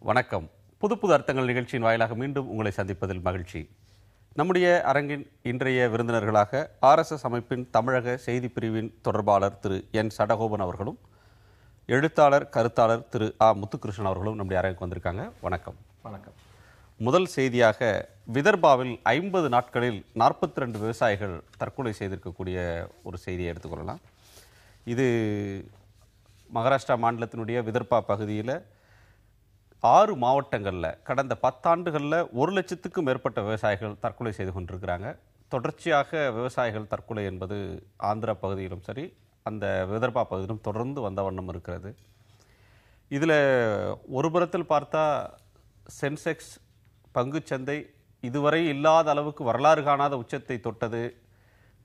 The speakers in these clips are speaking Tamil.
வணக்கம். புது புது அர்த்தங்கள் நிகழ்ச்சியின் வாயிலாக மீண்டும் உங்களை சந்திப்பதில் மகிழ்ச்சி. நம்முடைய அரங்கின் இன்றைய விருந்தினர்களாக RSS அமைப்பின் தமிழக செய்தி பிரிவின் தொடர்பாளர் திரு என் சடகோபன் அவர்களும், எழுத்தாளர் கருத்தாளர் திரு முத்துகிருஷ்ணன் அவர்களும் நம்முடைய அரங்குக்கு வந்திருக்காங்க. வணக்கம். வணக்கம். முதல் செய்தியாக, விதர்பாவில் 50 நாட்களில் 42 விவசாயிகள் தற்கொலை செய்திருக்கக்கூடிய ஒரு செய்தியை எடுத்துக்கொள்ளலாம். இது மகாராஷ்டிரா மாநிலத்தினுடைய விதர்பா பகுதியில் 6 மாவட்டங்களில் கடந்த 10 ஆண்டுகளில் 1 லட்சத்துக்கும் மேற்பட்ட விவசாயிகள் தற்கொலை செய்து கொண்டிருக்கிறாங்க. தொடர்ச்சியாக விவசாயிகள் தற்கொலை என்பது ஆந்திரா பகுதியிலும் சரி, அந்த விதர்பா பகுதியிலும் தொடர்ந்து வந்த வண்ணம் இருக்கிறது. இதில் ஒரு புறத்தில் பார்த்தா சென்செக்ஸ் பங்குச்சந்தை இதுவரை இல்லாத அளவுக்கு வரலாறு காணாத உச்சத்தை தொட்டது,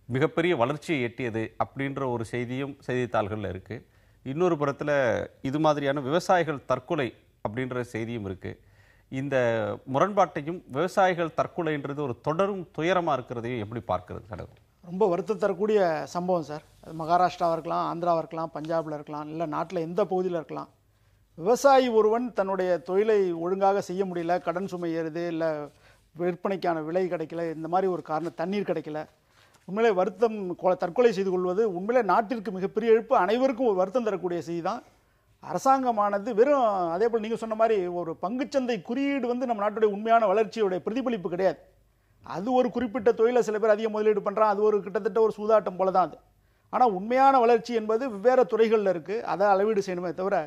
மிகப்பெரிய வளர்ச்சியை எட்டியது அப்படின்ற ஒரு செய்தியும் செய்தித்தாள்களில் இருக்குது. இன்னொரு புறத்தில் இது மாதிரியான விவசாயிகள் தற்கொலை அப்படின்ற செய்தியும் இருக்குது. இந்த முரண்பாட்டையும் விவசாயிகள் தற்கொலைன்றது ஒரு தொடரும் துயரமாக இருக்கிறதையும் எப்படி பார்க்கறது கடவுள்? ரொம்ப வருத்தம் தரக்கூடிய சம்பவம் சார். அது மகாராஷ்டிராவாக இருக்கலாம், ஆந்திராவாக இருக்கலாம், பஞ்சாபில் இருக்கலாம், இல்லை நாட்டில் எந்த பகுதியில் இருக்கலாம். விவசாயி ஒருவன் தன்னுடைய தொழிலை ஒழுங்காக செய்ய முடியல, கடன் சுமை ஏறுது, இல்லை விற்பனைக்கான விலை கிடைக்கல, இந்த மாதிரி ஒரு காரணம், தண்ணீர் கிடைக்கல, உண்மையிலே வருத்தம், தற்கொலை செய்து கொள்வது உண்மையிலே நாட்டிற்கு மிகப்பெரிய இழப்பு, அனைவருக்கும் ஒரு வருத்தம் தரக்கூடிய செய்தி தான். அரசாங்கமானது வெறும் அதே போல் நீங்கள் சொன்ன மாதிரி ஒரு பங்குச்சந்தை குறியீடு நம்ம நாட்டுடைய உண்மையான வளர்ச்சியுடைய பிரதிபலிப்பு கிடையாது. அது ஒரு குறிப்பிட்ட தொழிலை சில பேர் அதிக முதலீடு பண்ணுறான், அது ஒரு கிட்டத்தட்ட ஒரு சூதாட்டம் போல தான் அது. ஆனால் உண்மையான வளர்ச்சி என்பது வெவ்வேறு துறைகளில் இருக்குது. அதை அளவீடு செய்யணுமே தவிர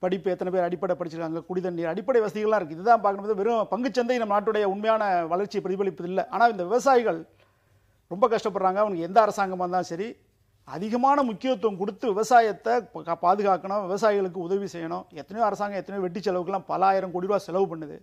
படிப்பு எத்தனை பேர் அடிப்படை படிச்சிருக்காங்க, குடிதண்ணீர், அடிப்படை வசதிகள்லாம் இருக்குது, இதுதான் பார்க்கணும். வெறும் பங்குச்சந்தை நம்ம நாட்டுடைய உண்மையான வளர்ச்சியை பிரதிபலிப்பது இல்லை. ஆனால் இந்த விவசாயிகள் ரொம்ப கஷ்டப்படுறாங்க. அவனுக்கு எந்த அரசாங்கமாக இருந்தாலும் சரி அதிகமான முக்கியத்துவம் கொடுத்து விவசாயத்தை பாதுகாக்கணும், விவசாயிகளுக்கு உதவி செய்யணும். எத்தனையோ அரசாங்கம் எத்தனையோ வெட்டி செலவுக்கெல்லாம் பல ஆயிரம் கோடி ரூபா செலவு பண்ணுது.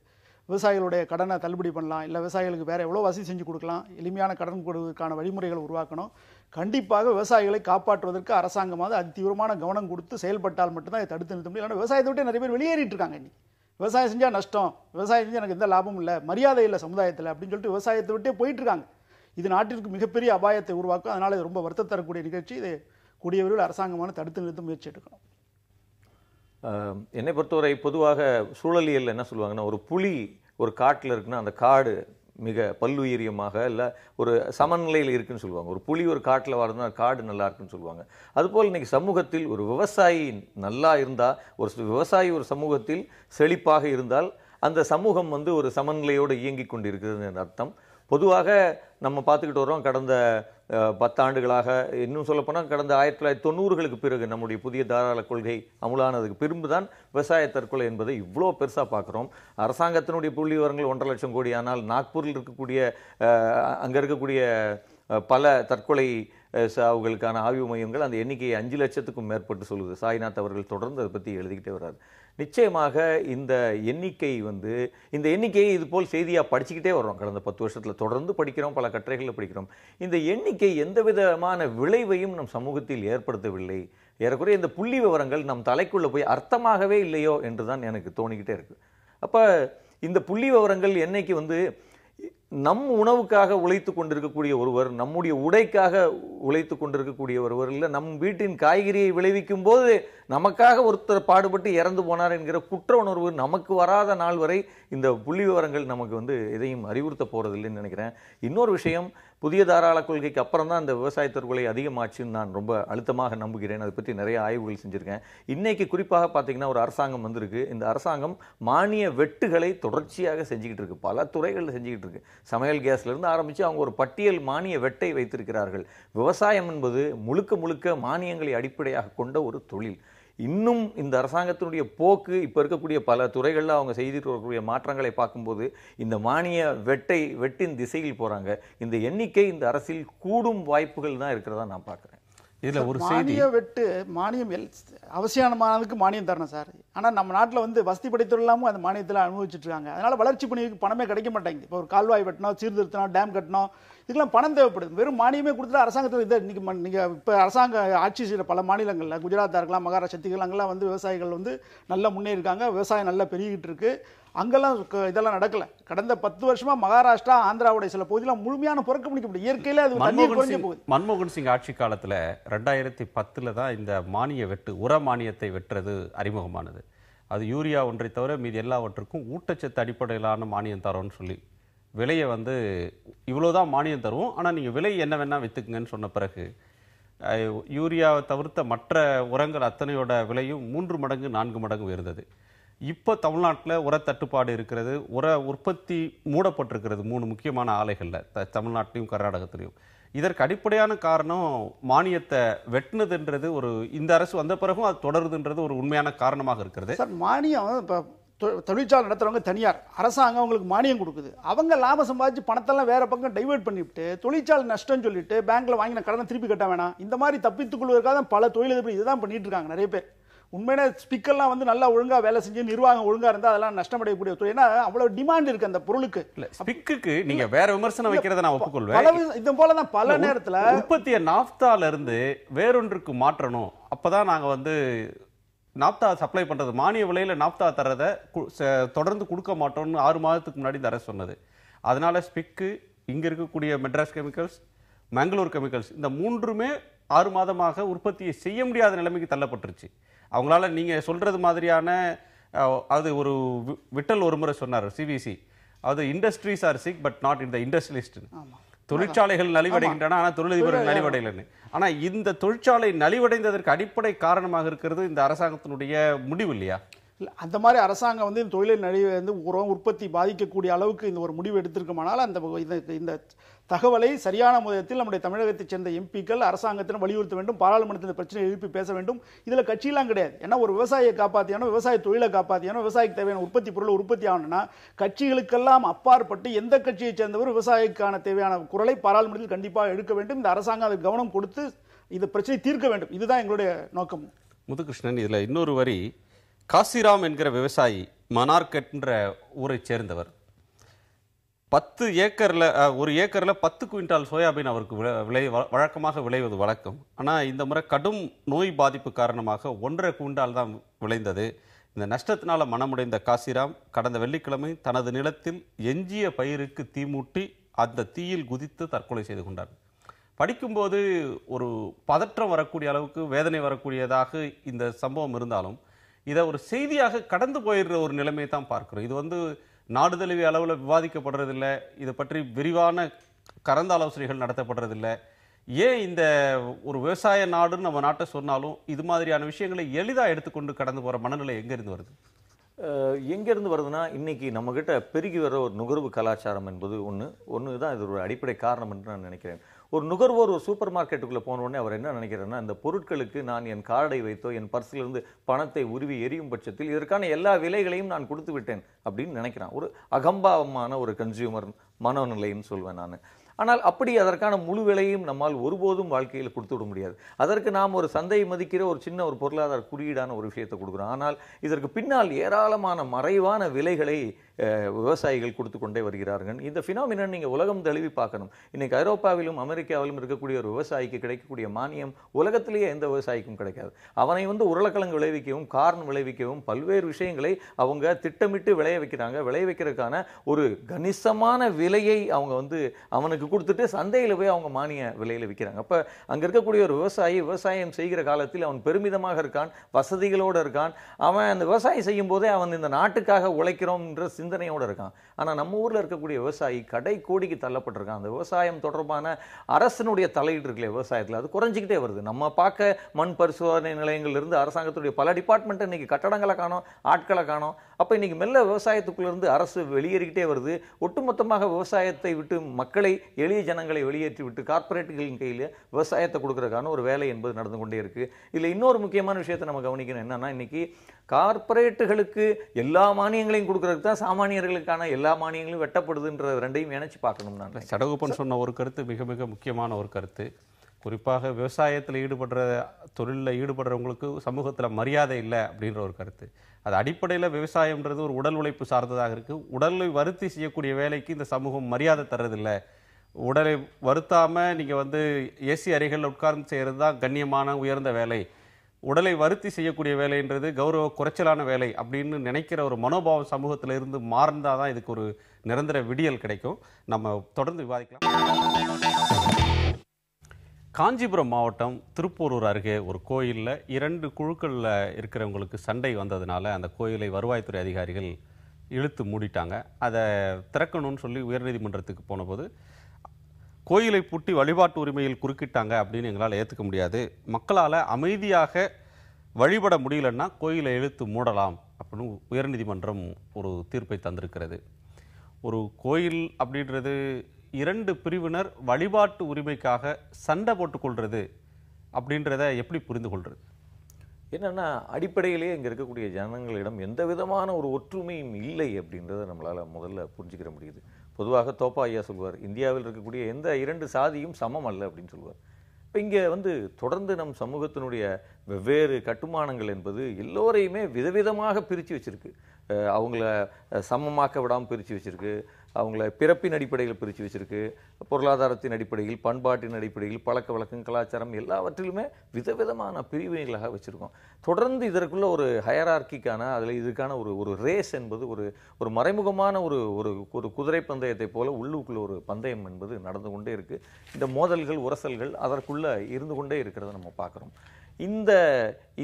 விவசாயிகளுடைய கடனை தள்ளுபடி பண்ணலாம், இல்லை விவசாயிகளுக்கு வேறு எவ்வளோ வசதி செஞ்சு கொடுக்கலாம், எளிமையான கடன் கொடுவதற்கான வழிமுறைகளை உருவாக்கணும். கண்டிப்பாக விவசாயிகளை காப்பாற்றுவதற்கு அரசாங்கமாவது அதிதீவிரமான கவனம் கொடுத்து செயல்பட்டால் மட்டும்தான் இதை தடுத்து நிறுத்த முடியும். ஆனால் விவசாயத்தை விட்டு நிறைய பேர் வெளியேறிட்டு இருக்காங்க. இன்னைக்கு விவசாயம் செஞ்சால் நஷ்டம், விவசாயம் செஞ்சால் எனக்கு எந்த லாபமும் இல்லை, மரியாதை இல்லை சமுதாயத்தில் அப்படின்னு சொல்லிட்டு விவசாயத்தை விட்டே போயிட்டு இருக்காங்க. இது நாட்டிற்கு மிகப்பெரிய அபாயத்தை உருவாக்கும். அதனால் இது ரொம்ப வருத்தம் தரக்கூடிய நிகழ்ச்சி. இதை கூடிய விரைவில் அரசாங்கமான தடுத்து நிறுத்த முயற்சி எடுக்கணும். என்னை பொறுத்தவரை பொதுவாக சூழலியல் என்ன சொல்லுவாங்கன்னா, ஒரு புலி ஒரு காட்டில் இருக்குன்னா அந்த காடு மிக பல்லுயிரியமாக இல்லை ஒரு சமநிலையில் இருக்குன்னு சொல்லுவாங்க. ஒரு புலி ஒரு காட்டில் வாழ்ந்தா காடு நல்லா இருக்குன்னு சொல்லுவாங்க. அதுபோல் இன்னைக்கு சமூகத்தில் ஒரு விவசாயி நல்லா இருந்தால், ஒரு விவசாயி ஒரு சமூகத்தில் செழிப்பாக இருந்தால் அந்த சமூகம் ஒரு சமநிலையோடு இயங்கி கொண்டு இருக்கிறது அர்த்தம். பொதுவாக நம்ம பார்த்துக்கிட்டு வரோம். கடந்த 10 ஆண்டுகளாக, இன்னும் சொல்லப்போனால் கடந்த 1990களுக்கு பிறகு நம்முடைய புதிய தாராள கொள்கை அமுலானதுக்கு பின்பு தான் விவசாய தற்கொலை என்பதை இவ்வளோ பெருசாக பார்க்குறோம். அரசாங்கத்தினுடைய புள்ளி விவரங்கள் 1.5 லட்சம் கோடி. ஆனால் நாக்பூரில் இருக்கக்கூடிய அங்கே இருக்கக்கூடிய பல தற்கொலை சாவுகளுக்கான ஆய்வு மையங்கள் அந்த எண்ணிக்கையை 5 லட்சத்துக்கும் மேற்பட்டு சொல்லுது. சாய்நாத் அவர்கள் தொடர்ந்து அதை பற்றி எழுதிக்கிட்டே வர்றாரு. நிச்சயமாக இந்த எண்ணிக்கை இந்த எண்ணிக்கையை இது போல் செய்தியாக படிச்சுக்கிட்டே வர்றோம். கடந்த 10 வருஷத்தில் தொடர்ந்து படிக்கிறோம், பல கட்டுரைகளில் படிக்கிறோம். இந்த எண்ணிக்கை எந்த விதமான விளைவையும் நம் சமூகத்தில் ஏற்படுத்தவில்லை. ஏறக்குறைய இந்த புள்ளி விவரங்கள் நம் தலைக்குள்ளே போய் அர்த்தமாகவே இல்லையோ என்று தான் எனக்கு தோணிக்கிட்டே இருக்கு. அப்போ இந்த புள்ளி விவரங்கள் என்னைக்கு நம் உணவுக்காக உழைத்து கொண்டிருக்கக்கூடிய ஒருவர், நம்முடைய உடைக்காக உழைத்து கொண்டிருக்கக்கூடிய ஒருவர், இல்லை நம் வீட்டின் காய்கறியை விளைவிக்கும் போது நமக்காக ஒருத்தர் பாடுபட்டு இறந்து போனார் என்கிற குற்ற உணர்வு நமக்கு வராத நாள் வரை இந்த புள்ளி விவரங்கள் நமக்கு எதையும் அறிவுறுத்த போறதில்லைன்னு நினைக்கிறேன். இன்னொரு விஷயம், புதிய தாராள கொள்கைக்கு அப்புறம் தான் இந்த விவசாய தற்கொலை அதிகமாச்சுன்னு நான் ரொம்ப அழுத்தமாக நம்புகிறேன். அதை பற்றி நிறைய ஆய்வுகள் செஞ்சுருக்கேன். இன்னைக்கு குறிப்பாக பார்த்தீங்கன்னா ஒரு அரசாங்கம் வந்திருக்கு. இந்த அரசாங்கம் மானிய வெட்டுகளை தொடர்ச்சியாக செஞ்சுக்கிட்டு இருக்கு, பல துறைகளில் செஞ்சுக்கிட்டு இருக்கு. சமையல் கேஸ்லேருந்து ஆரம்பித்து அவங்க ஒரு பட்டியல் மானிய வெட்டை வைத்திருக்கிறார்கள். விவசாயம் என்பது முழுக்க முழுக்க மானியங்களை அடிப்படையாக கொண்ட ஒரு தொழில். இன்னும் இந்த அரசாங்கத்தினுடைய போக்கு, இப்போ இருக்கக்கூடிய பல துறைகளில் அவங்க செய்துட்டு வரக்கூடிய மாற்றங்களை பார்க்கும்போது இந்த மானிய வெட்டின் திசையில் போகிறாங்க. இந்த எண்ணிக்கை இந்த அரசில் கூடும் வாய்ப்புகள் தான் இருக்கிறதா நான் பார்க்குறேன். இதில் ஒரு மானிய வெட்டு, மானியம் அவசியமானதுக்கு மானியம் தரணும் சார். ஆனால் நம்ம நாட்டில் வசதி படைத்துள்ளாமல் அந்த மானியத்தில் அனுபவிச்சுட்டு இருக்காங்க. அதனால் வளர்ச்சி பணிக்கு பணமே கிடைக்க மாட்டேங்குது. இப்போ ஒரு கால்வாய் வெட்டணும், சீர்திருத்தணும், டேம் கட்டணும், இதுக்கெல்லாம் பணம் தேவைப்படுது. வெறும் மானியமே கொடுத்துட்டு அரசாங்கத்தில் இதை இன்னைக்கு நீங்கள் இப்போ அரசாங்க ஆட்சி செய்கிற பல மாநிலங்களில், குஜராத்தாக இருக்கலாம், மகாராஷ்டிரா, சத்தீஸ்கர், அங்கெல்லாம் விவசாயிகள் நல்லா முன்னேறிருக்காங்க, விவசாயம் நல்லா பெருகிட்டு இருக்கு. அங்கெல்லாம் இதெல்லாம் நடக்கல. கடந்த 10 வருஷமா மகாராஷ்டிரா, ஆந்திராவுடைய சில பகுதியெல்லாம் முழுமையான புறக்கணிக்கப்படும். இயற்கையில அது தண்ணீர் குறைஞ்சு போகுது. மன்மோகன் சிங் ஆட்சி காலத்தில் 2010 தான் இந்த மானிய வெட்டு, உர மானியத்தை வெட்டுறது அறிமுகமானது. அது யூரியா ஒன்றை தவிர மீதி எல்லாவற்றுக்கும் ஊட்டச்சத்து அடிப்படையிலான மானியம் தரோன்னு சொல்லி விலையை வந்து இவ்வளோதான் மானியம் தருவோம், ஆனால் நீங்கள் விலை என்ன வேணால் விற்றுக்குங்கன்னு சொன்ன பிறகு யூரியாவை தவிர்த்த மற்ற உரங்கள் அத்தனையோட விலையும் 3 மடங்கு 4 மடங்கு உயர்ந்தது. இப்போ தமிழ்நாட்டில் உர தட்டுப்பாடு இருக்கிறது, உர உற்பத்தி மூடப்பட்டிருக்கிறது 3 முக்கியமான ஆலைகளில், தமிழ்நாட்டிலையும் கர்நாடகத்திலையும். இதற்கு அடிப்படையான காரணம் மானியத்தை வெட்டினதுன்றது ஒரு இந்த அரசு வந்த பிறகும் அது தொடருதுன்றது ஒரு உண்மையான காரணமாக இருக்கிறது. சார் மானியம் இப்போ தொழிற்சாலை நடத்துறவங்க தனியார், அரசாங்கம் அவங்களுக்கு மானியம் கொடுக்குது. அவங்க லாபம் சம்பாதிச்சு பணத்தெல்லாம் வேற பக்கம் டைவர்ட் பண்ணிவிட்டு தொழிற்சாலை நஷ்டம் சொல்லிட்டு பேங்க்ல வாங்கின கடனை திருப்பி கட்ட வேணாம், இந்த மாதிரி தப்பித்துக் கொள்வதற்காக பல தொழிலதிபர் இதுதான் பண்ணிட்டு இருக்காங்க நிறைய பேர். உண்மையான ஸ்பீக்கர்லாம் வந்து நல்லா ஒழுங்கா வேலை செஞ்சு நிர்வாகம் ஒழுங்கா இருந்தா அதெல்லாம் நஷ்டமடையக்கூடிய தொழில். ஏன்னா அவ்வளவு டிமாண்ட் இருக்கு அந்த பொருளுக்கு. ஸ்பிக்குக்கு நீங்க வேற விமர்சனம் வைக்கிறத நான் ஒப்புக்கொள்வேன். இது போலதான் பல நேரத்துல உற்பத்தியை நாப்தால இருந்து வேறொன்றுக்கு மாற்றணும். அப்பதான் நாங்க வந்து நாப்தா சப்ளை பண்றது மானிய விலையில நாப்தா தரத தொடர்ந்து கொடுக்க மாட்டோம்னு 6 மாதத்துக்கு முன்னாடி இந்த அரசு சொன்னது. அதனால ஸ்பிக்கு, இங்க இருக்கக்கூடிய மெட்ராஸ் கெமிக்கல்ஸ், மங்களூர் கெமிக்கல்ஸ், இந்த 3மே 6 மாதமாக உற்பத்தியை செய்ய முடியாத நிலைமைக்கு தள்ளப்பட்டுருச்சு. அவங்களால நீங்க சொல்றது மாதிரியான அது ஒரு விட்டல் ஒரு முறை சொன்னார் சிவிசி, அது industries are sick but not in the industrialist. தொழிற்சாலைகள் நலிவடைகின்றன ஆனால் தொழிலதிபர்கள் நலிவடையலைன்னு. ஆனால் இந்த தொழிற்சாலை நலிவடைந்ததற்கு அடிப்படை காரணமாக இருக்கிறது இந்த அரசாங்கத்தினுடைய முடிவு இல்லையா? இல்லை, அந்த மாதிரி அரசாங்கம் வந்து இந்த தொழிலை வந்து உற்பத்தி பாதிக்கக்கூடிய அளவுக்கு இந்த ஒரு முடிவு எடுத்திருக்குமானால் இந்த தகவலை சரியான முறையில் நம்முடைய தமிழகத்தைச் சேர்ந்த எம்பிக்கள் அரசாங்கத்திடம் வலியுறுத்த வேண்டும், பாராளுமன்றத்தில் இந்த பிரச்சனையை எழுப்பி பேச வேண்டும். இதில் கட்சியெல்லாம் கிடையாது. ஏன்னா ஒரு விவசாயியை காப்பாற்றியானோ, விவசாய தொழிலை காப்பாற்றியானோ, விவசாயிக்கு தேவையான உற்பத்தி பொருள் உற்பத்தி ஆகணும்னா கட்சிகளுக்கெல்லாம் அப்பாற்பட்டு எந்த கட்சியைச் சேர்ந்தவர் விவசாயிக்கான தேவையான குரலை பாராளுமன்றத்தில் கண்டிப்பாக எடுக்க வேண்டும். இந்த அரசாங்கம் அதுக்கு கவனம் கொடுத்து இந்த பிரச்சனை தீர்க்க வேண்டும். இதுதான் எங்களுடைய நோக்கம். முதுகிருஷ்ணன், இதில் இன்னொரு வரி, காசிராம் என்கிற விவசாயி மனார்கட் என்ற ஊரை சேர்ந்தவர் 10 ஏக்கர்ல 1 ஏக்கர்ல 10 குவிண்டால் சோயாபீன் அவருக்கு வழக்கமாக விளைவது வழக்கம். ஆனால் இந்த முறை கடும் நோய் பாதிப்பு காரணமாக 1.5 குவிண்டால் தான் விளைந்தது. இந்த நஷ்டத்தினால மனமுடைந்த காசிராம் கடந்த வெள்ளிக்கிழமை தனது நிலத்தில் எஞ்சிய பயிருக்கு தீமூட்டி அந்த தீயில் குதித்து தற்கொலை செய்து கொண்டார். படிக்கும்போது ஒரு பதற்றம் வரக்கூடிய அளவுக்கு வேதனை வரக்கூடியதாக இந்த சம்பவம் இருந்தாலும் இதை ஒரு செய்தியாக கடந்து போயிடுற ஒரு நிலைமையை தான் பார்க்கிறோம். இது வந்து நாடு தழுவிய அளவில் விவாதிக்கப்படுறதில்லை, இதை பற்றி விரிவான கலந்து ஆலோசனைகள் நடத்தப்படுறதில்லை. ஏன் இந்த ஒரு விவசாய நாடுன்னு நம்ம நாட்டை சொன்னாலும் இது மாதிரியான விஷயங்களை எளிதாக எடுத்துக்கொண்டு கடந்து போகிற மனநிலை எங்கேருந்து வருது? எங்கேருந்து வருதுன்னா, இன்னைக்கு நம்மக்கிட்ட பெருகி வர ஒரு நுகர்வு கலாச்சாரம் என்பது ஒன்று தான் இது ஒரு அடிப்படை காரணம் என்று நான் நினைக்கிறேன். ஒரு நுகர்வோர் ஒரு சூப்பர் மார்க்கெட்டுக்குள்ளே போன உடனே அவர் என்ன நினைக்கிறாருன்னா, இந்த பொருட்களுக்கு நான் என் கார்டை வைத்தோ என் பர்சிலிருந்து பணத்தை உருவி எரியும் பட்சத்தில் இதற்கான எல்லா விலைகளையும் நான் கொடுத்து விட்டேன் அப்படின்னு நினைக்கிறான். ஒரு அகம்பாவமான ஒரு கன்சியூமர் மனோநிலைன்னு சொல்வேன் நான். ஆனால் அப்படி அதற்கான முழு விலையும் நம்மால் ஒருபோதும் வாழ்க்கையில் கொடுத்து விட முடியாது. அதற்கு நாம் ஒரு சந்தையை மதிக்கிற ஒரு சின்ன ஒரு பொருளாதார குறியீடான ஒரு விஷயத்தை கொடுக்குறோம். ஆனால் இதற்கு பின்னால் ஏராளமான மறைவான விலைகளை விவசாயிகள் கொடுத்து கொண்டே வருகிறார்கள். இந்த ஃபினாமினன் நீங்கள் உலகம் தழுவி பார்க்கணும். இன்னைக்கு ஐரோப்பாவிலும் அமெரிக்காவிலும் இருக்கக்கூடிய ஒரு விவசாயிக்கு கிடைக்கக்கூடிய மானியம் உலகத்திலேயே எந்த விவசாயிக்கும் கிடைக்காது. அவனை வந்து உருளைக்கிழங்கு விளைவிக்கவும் கார்ன் விளைவிக்கவும் பல்வேறு விஷயங்களை அவங்க திட்டமிட்டு விளைய வைக்கிறாங்க. விளைய வைக்கிறதுக்கான ஒரு கணிசமான விலையை அவங்க வந்து அவனுக்கு கொடுத்துட்டு சந்தையில் போய் அவங்க மானிய விலையில் விற்கிறாங்க. அப்போ அங்கே இருக்கக்கூடிய ஒரு விவசாயி விவசாயம் செய்கிற காலத்தில் அவன் பெருமிதமாக இருக்கான், வசதிகளோடு இருக்கான். அவன் அந்த விவசாயம் செய்யும் போதே அவன் இந்த நாட்டுக்காக உழைக்கிறோம்ன்ற சிந்தனையோடு இருக்கான். ஆனால் நம்ம ஊரில் இருக்கக்கூடிய விவசாயி கடை கோடிக்கு தள்ளப்பட்டிருக்கான். அந்த விவசாயம் தொடர்பான அரசனுடைய தலையீடு இருக்குல்ல விவசாயத்தில், அது குறைஞ்சிக்கிட்டே வருது. நம்ம பார்க்க மண் பரிசோதனை நிலையங்கள்லேருந்து அரசாங்கத்துடைய பல டிபார்ட்மெண்ட் இன்னைக்கு கட்டடங்களை காணோம், ஆட்களை காணோம். அப்போ இன்னைக்கு மெல்ல விவசாயத்துக்குள்ளேருந்து அரசு வெளியேறிக்கிட்டே வருது. ஒட்டுமொத்தமாக விவசாயத்தை விட்டு மக்களை, எளிய ஜனங்களை வெளியேற்றி விட்டு கார்பரேட்டுகளின் கையில் விவசாயத்தை கொடுக்கறதுக்கான ஒரு வேலை என்பது நடந்து கொண்டே இருக்கு. இதில் இன்னொரு முக்கியமான விஷயத்தை நம்ம கவனிக்கணும். என்னன்னா, இன்னைக்கு கார்பரேட்டுகளுக்கு எல்லா மானியங்களையும் கொடுக்கறதுக்கு தான் சாமானியர்களுக்கான எல்லா மானியங்களும் வெட்டப்படுதுன்ற ரெண்டையும் இணைச்சு பார்க்கணும். நான் சடகோபன் சொன்ன ஒரு கருத்து மிக மிக முக்கியமான ஒரு கருத்து. குறிப்பாக விவசாயத்தில் ஈடுபடுற தொழிலில் ஈடுபடுறவங்களுக்கு சமூகத்தில் மரியாதை இல்லை அப்படின்ற ஒரு கருத்து. அது அடிப்படையில் விவசாயம்ன்றது ஒரு உடல் உழைப்பு சார்ந்ததாக இருக்குது. உடலை வருத்தி செய்யக்கூடிய வேலைக்கு இந்த சமூகம் மரியாதை தர்றதில்லை. உடலை வருத்தாமல் நீங்கள் வந்து ஏசி அறைகளில் உட்கார்ந்து செய்கிறது தான் கண்ணியமான உயர்ந்த வேலை. உடலை வருத்தி செய்யக்கூடிய வேலைன்றது கௌரவ குறைச்சலான வேலை அப்படின்னு நினைக்கிற ஒரு மனோபாவம் சமூகத்தில் இருந்து மாறினால் தான் இதுக்கு ஒரு நிரந்தர விடியல் கிடைக்கும். நம்ம தொடர்ந்து விவாதிக்கலாம். காஞ்சிபுரம் மாவட்டம் திருப்போரூர் அருகே ஒரு கோயிலில் 2 குழுக்களில் இருக்கிறவங்களுக்கு சண்டை வந்ததுனால அந்த கோயிலை வருவாய்த்துறை அதிகாரிகள் இழுத்து மூடிட்டாங்க. அதை திறக்கணும்னு சொல்லி உயர்நீதிமன்றத்துக்கு போனபோது கோயிலை பூட்டி வழிபாட்டு உரிமையில் குறுக்கிட்டாங்க அப்படின்னு எங்களால் ஏற்றுக்க முடியாது, மக்களால் அமைதியாக வழிபட முடியலன்னா கோயிலை இழுத்து மூடலாம் அப்படின்னு உயர்நீதிமன்றம் ஒரு தீர்ப்பை தந்திருக்கிறது. ஒரு கோயில் அப்படின்றது 2 பிரிவினர் வழிபாட்டு உரிமைக்காக சண்டை போட்டுக்கொள்வது அப்படின்றத எப்படி புரிந்து கொள்வது? என்னன்னா அடிப்படையிலேயே இங்கே இருக்கக்கூடிய ஜனங்களிடம் எந்த விதமான ஒரு ஒற்றுமையும் இல்லை அப்படின்றத நம்மளால் முதல்ல புரிஞ்சுக்கிற முடியுது. பொதுவாக தோப்பா ஐயா சொல்வார், இந்தியாவில் இருக்கக்கூடிய எந்த 2 சாதியும் சமம் அல்ல அப்படின்னு சொல்வார். இப்போ இங்கே தொடர்ந்து நம் சமூகத்தினுடைய வெவ்வேறு கட்டுமானங்கள் என்பது எல்லோரையுமே விதவிதமாக பிரித்து வச்சிருக்கு. அவங்கள சமமாக்க விடாமல் பிரித்து வச்சிருக்கு, அவங்கள பிறப்பின் அடிப்படையில் பிரித்து வச்சிருக்கு, பொருளாதாரத்தின் அடிப்படையில், பண்பாட்டின் அடிப்படையில், பழக்க வழக்கம், கலாச்சாரம் எல்லாவற்றிலுமே விதவிதமான பிரிவினைகளாக வச்சுருக்கோம். தொடர்ந்து இதற்குள்ள ஒரு ஹயரார்க்கிக்கான இதுக்கான ஒரு ரேஸ் என்பது ஒரு மறைமுகமான ஒரு குதிரை பந்தயத்தை போல உள்ளுக்குள்ள ஒரு பந்தயம் என்பது நடந்து கொண்டே இருக்குது. இந்த மோதல்கள், உரசல்கள் அதற்குள்ள இருந்து கொண்டே இருக்கிறத நம்ம பார்க்குறோம்.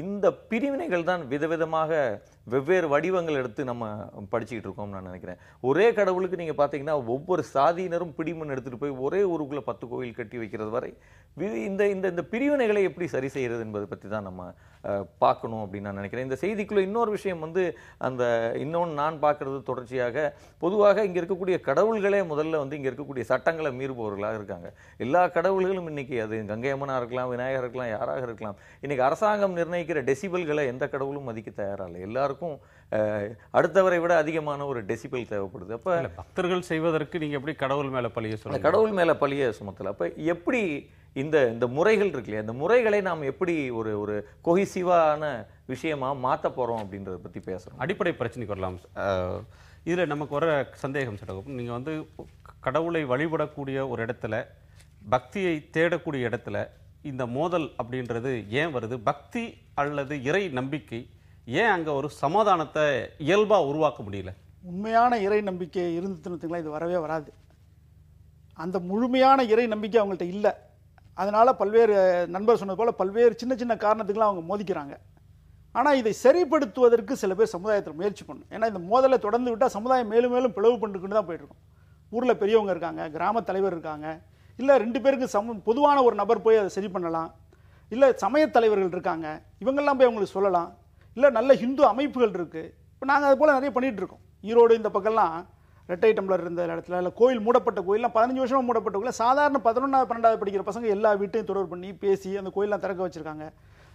இந்த பிரிவினைகள் தான் விதவிதமாக வெவ்வேறு வடிவங்கள் எடுத்து நம்ம படிச்சுக்கிட்டு இருக்கோம்னு நான் நினைக்கிறேன். ஒரே கடவுளுக்கு நீங்கள் பார்த்தீங்கன்னா ஒவ்வொரு சாதியினரும் பிடிமண் எடுத்துகிட்டு போய் ஒரே ஊருக்குள்ளே 10 கோயில் கட்டி வைக்கிறது வரை இந்த பிரிவினைகளை எப்படி சரி செய்கிறது என்பதை பற்றி தான் நம்ம பார்க்கணும் அப்படின்னு நான் நினைக்கிறேன். இந்த செய்திக்குள்ளே இன்னொரு விஷயம் இன்னொன்று நான் பார்க்குறது தொடர்ச்சியாக பொதுவாக இங்கே இருக்கக்கூடிய கடவுள்களே முதல்ல இங்கே இருக்கக்கூடிய சட்டங்களை மீறுபவர்களாக இருக்காங்க. எல்லா கடவுள்களும் இன்னைக்கு அது கங்கை அம்மனாக இருக்கலாம், விநாயகர் இருக்கலாம், யாராக இருக்கலாம், இன்னைக்கு அரசாங்கம் நிர்ணயிக்கிற டெசிபல்களை எந்த கடவுளும் மதிக்க தயாரா இல்லை. எல்லாருக்கும் அடுத்தவரை விட அதிகமான ஒரு டெசிபல் தேவைப்படுது. அப்ப பக்தர்கள் செய்வதற்கு நீங்க எப்படி கடவுள் மேல பழிய சொல்லுங்க? கடவுள் மேல பழிய சுமத்தல. அப்ப எப்படி இந்த முறைகள் இருக்கு இல்லையா, இந்த முறைகளை நாம் எப்படி ஒரு கொஹிசிவான விஷயமா மாற்ற போறோம் அப்படின்றத பத்தி பேசுறோம். அடிப்படை பிரச்சனைக்கு வரலாம். இதுல நமக்கு வர சந்தேகம் சொல்லுங்க, நீங்க கடவுளை வழிபடக்கூடிய ஒரு இடத்துல, பக்தியை தேடக்கூடிய இடத்துல இந்த மோதல் அப்படின்றது ஏன் வருது? பக்தி அல்லது இறை நம்பிக்கை ஏன் அங்க ஒரு சமாதானத்தை இயல்பா உருவாக்க முடியல? உண்மையான இறை நம்பிக்கை இருந்துச்சுன்னா இது வரவே வராது. அந்த முழுமையான இறை நம்பிக்கை அவங்கள்ட்ட இல்லை. அதனால பல்வேறு நண்பர் சொன்னது போல பல்வேறு சின்ன சின்ன காரணத்துக்கெல்லாம் அவங்க மோதிக்கிறாங்க. ஆனால் இதை சரிப்படுத்துவதற்கு சில பேர் சமுதாயத்தில் முயற்சி பண்ணணும். ஏன்னா இந்த மோதலை தொடர்ந்து விட்டால் சமுதாயம் மேலும் மேலும் பிளவு பண்ணிட்டு தான் போயிட்டு இருக்கும். ஊரில் பெரியவங்க இருக்காங்க, கிராம தலைவர் இருக்காங்க, இல்லை 2 பேருக்கு பொதுவான ஒரு நபர் போய் அதை சரி பண்ணலாம், இல்லை சமய தலைவர்கள் இருக்காங்க, இவங்கெல்லாம் போய் அவங்களுக்கு சொல்லலாம், இல்லை நல்ல ஹிந்து அமைப்புகள் இருக்குது. இப்போ நாங்கள் அது போல் நிறைய பண்ணிகிட்டு இருக்கோம். ஈரோடு இந்த பக்கம்லாம் ரெட்டை டம்ளர் இருந்த இடத்துல, இல்லை கோயில் மூடப்பட்ட கோயிலாம் 15 வருஷமாக மூடப்பட்ட கோயில், சாதாரண 11வது 12வது படிக்கிற பசங்க எல்லா வீட்டையும் தொடர்பு பண்ணி பேசி அந்த கோயிலாம் திறக்க வச்சுருக்காங்க.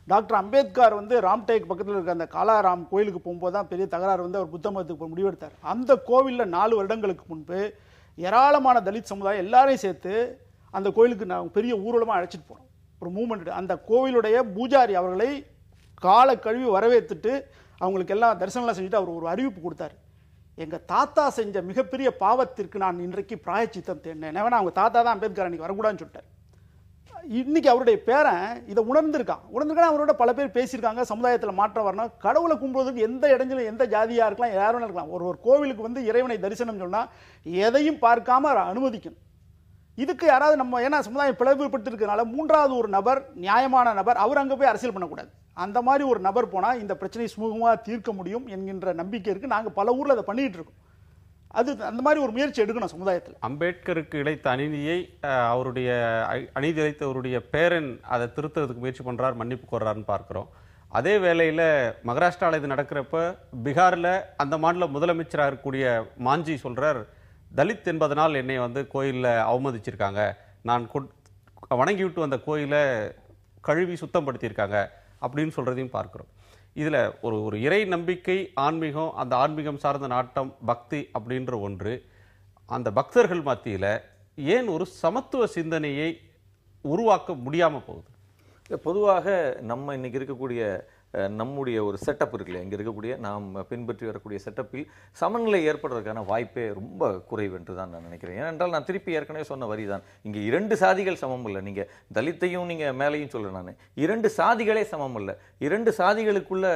டாக்டர் அம்பேத்கர் ராம்டேக் பக்கத்தில் இருக்க அந்த காலாராம் கோயிலுக்கு போகும்போது தான் பெரிய தகராறு அவர் புத்த மதத்துக்கு முடிவெடுத்தார். அந்த கோவிலில் 4 வருடங்களுக்கு முன்பு ஏராளமான தலித் சமுதாயம் எல்லாரையும் சேர்த்து அந்த கோயிலுக்கு நாங்கள் பெரிய ஊர்வலமாக அழைச்சிட்டு போகிறோம். ஒரு மூமெண்ட். அந்த கோவிலுடைய பூஜாரி அவர்களை காலை கழுவி வரவேற்றுட்டு அவங்களுக்கு எல்லாம் தரிசனம்லாம் செஞ்சுட்டு அவர் ஒரு அறிவிப்பு கொடுத்தாரு. எங்கள் தாத்தா செஞ்ச மிகப்பெரிய பாவத்திற்கு நான் இன்றைக்கு பிராயச்சித்தம் தேடினேன். வேணா அவங்க தாத்தா தான் அம்பேத்கர் அன்றைக்கி வரக்கூடாதுன்னு சொல்லிட்டார். இன்னைக்கு அவருடைய பேரன் இதை உணர்ந்திருக்கான். அவரோட பல பேர் பேசியிருக்காங்க. சமுதாயத்தில் மாற்றம் வரணும். கடவுளை கும்பிடுவதற்கு எந்த இடங்களும் எந்த ஜாதியாக இருக்கலாம், யாரும் இருக்கலாம். ஒரு கோவிலுக்கு இறைவனை தரிசனம் சொன்னால் எதையும் பார்க்காம அனுமதிக்கணும். இதுக்கு யாராவது நம்ம, ஏன்னா சமுதாயம் பிளவுபட்டிருக்கிறதுனால 3வது ஒரு நபர், நியாயமான நபர், அவர் அங்கே போய் அரசியல் பண்ணக்கூடாது. அந்த மாதிரி ஒரு நபர் போனால் இந்த பிரச்சனையை சுமூகமாக தீர்க்க முடியும் என்கின்ற நம்பிக்கை இருக்குது. நாங்கள் பல ஊரில் அதை பண்ணிகிட்டு இருக்கோம். அது அந்த மாதிரி ஒரு முயற்சி எடுக்கணும் சமுதாயத்தில். அம்பேத்கருக்கு இழைத்த அநீதியை அவருடைய அநீதி இழைத்தவருடைய பேரன் அதை திருத்துறதுக்கு முயற்சி பண்ணுறார், மன்னிப்பு கோர்றாருன்னு பார்க்குறோம். அதே வேளையில் மகாராஷ்டிராவில் இது நடக்கிறப்ப பீகாரில் அந்த மாநில முதலமைச்சராக இருக்கக்கூடிய மாஞ்சி சொல்கிறார், தலித் என்பதனால் என்னை கோயிலில் அவமதிச்சிருக்காங்க, நான் வணங்கி விட்டு வந்த கோயிலை கழுவி சுத்தப்படுத்தியிருக்காங்க அப்படின்னு சொல்கிறதையும் பார்க்குறோம். இதில் ஒரு இறை நம்பிக்கை, ஆன்மீகம், அந்த ஆன்மீகம் சார்ந்த நாட்டம், பக்தி அப்படின்ற ஒன்று, அந்த பக்தர்கள் மத்தியில் ஏன் ஒரு சமத்துவ சிந்தனையை உருவாக்க முடியாமல் போகுது? பொதுவாக நம்ம இன்னைக்கு இருக்கக்கூடிய நம்முடைய ஒரு செட்டப் இருக்கு இல்லையா, இங்கே இருக்கக்கூடிய நாம் பின்பற்றி வரக்கூடிய செட்டப்பில் சமநிலை ஏற்படுறதுக்கான வாய்ப்பே ரொம்ப குறைவு என்று தான் நான் நினைக்கிறேன். ஏனென்றால் நான் திருப்பி ஏற்கனவே சொன்ன வரி தான், இங்கே 2 சாதிகள் சமம் இல்லை. நீங்கள் தலித்தையும் நீங்கள் மேலையும் சொல்ல, நான் 2 சாதிகளே சமம் இல்லை, 2 சாதிகளுக்குள்ள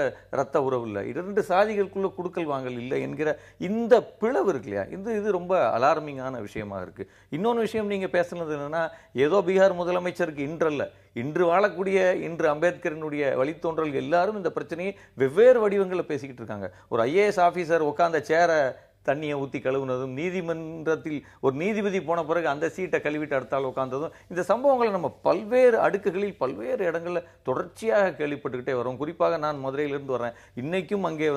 ரத்த உறவு இல்லை, 2 சாதிகளுக்குள்ள குடுக்கல் வாங்கல் இல்லை என்கிற இந்த பிளவு இருக்கு இல்லையா, இது ரொம்ப அலார்மிங்கான விஷயமா இருக்கு. இன்னொன்று விஷயம் நீங்கள் பேசுனது என்னன்னா, ஏதோ பீகார் முதலமைச்சருக்கு இன்றல்ல, இன்று வாழக்கூடிய இன்று அம்பேத்கரினுடைய வழித்தோன்றல் எல்லாரும் இந்த பிரச்சனையை வெவ்வேறு வடிவங்களில் பேசிக்கிட்டு இருக்காங்க. ஒரு IAS ஆஃபீஸர் உட்கார்ந்த சேரை தண்ணியை ஊற்றி கழுவுனதும், நீதிமன்றத்தில் ஒரு நீதிபதி போன பிறகு அந்த சீட்டை கழுவிட்டு அடுத்தால் உட்கார்ந்ததும், இந்த சம்பவங்களை நம்ம பல்வேறு அடுக்குகளில் பல்வேறு இடங்களில் தொடர்ச்சியாக கேள்விப்பட்டுக்கிட்டே வரோம். குறிப்பாக நான் மதுரையிலிருந்து வரேன். இன்னைக்கும் அங்கே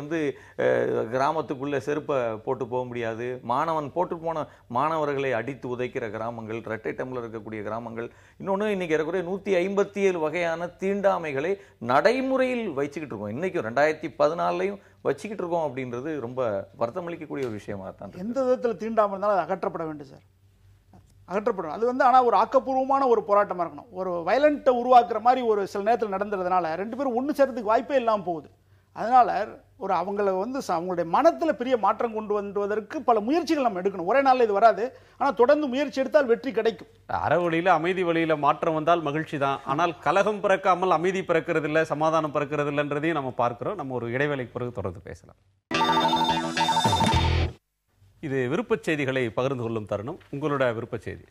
கிராமத்துக்குள்ளே செருப்பை போட்டு போக முடியாது, மாணவன் போட்டு போன மாணவர்களை அடித்து உதைக்கிற கிராமங்கள், இரட்டை டம்ளர் இருக்கக்கூடிய கிராமங்கள். இன்னொன்று, இன்னைக்கு ஏறக்குறைய 157 வகையான தீண்டாமைகளை நடைமுறையில் வச்சுக்கிட்டு இருக்கோம். இன்னைக்கும் 2014 வச்சுக்கிட்டு இருக்கோம் அப்படின்றது ரொம்ப வருத்தமளிக்கக்கூடிய ஒரு விஷயமா தான். எந்த விதத்தில் தீண்டாமல் இருந்தாலும் அது அகற்றப்பட வேண்டும் சார், அகற்றப்படும். அது ஆனால் ஒரு ஆக்கப்பூர்வமான ஒரு போராட்டமாக இருக்கணும். ஒரு வயலண்ட்டை உருவாக்குற மாதிரி ஒரு சில நேரத்தில் நடந்துறதுனால 2 பேரும் ஒன்று சேர்றதுக்கு வாய்ப்பே இல்லாமல் போகுது. அதனால அவங்கள அவங்களுடைய மனத்தில் பெரிய மாற்றம் கொண்டு வருவதற்கு பல முயற்சிகள் நம்ம எடுக்கணும். ஒரே நாளில் இது வராது, ஆனால் தொடர்ந்து முயற்சி எடுத்தால் வெற்றி கிடைக்கும். அறவழியில அமைதி வழியில மாற்றம் வந்தால் மகிழ்ச்சி தான். ஆனால் கலகம் பிறக்காமல் அமைதி பிறக்கிறது இல்லை, சமாதானம் பிறக்கிறது இல்லைன்றதையும் நம்ம பார்க்கிறோம். நம்ம ஒரு இடைவேளைக்கு பிறகு தொடர்ந்து பேசலாம். இது விருப்ப செய்திகளை பகிர்ந்து கொள்ளும் தருணம். உங்களோட விருப்ப செய்தி.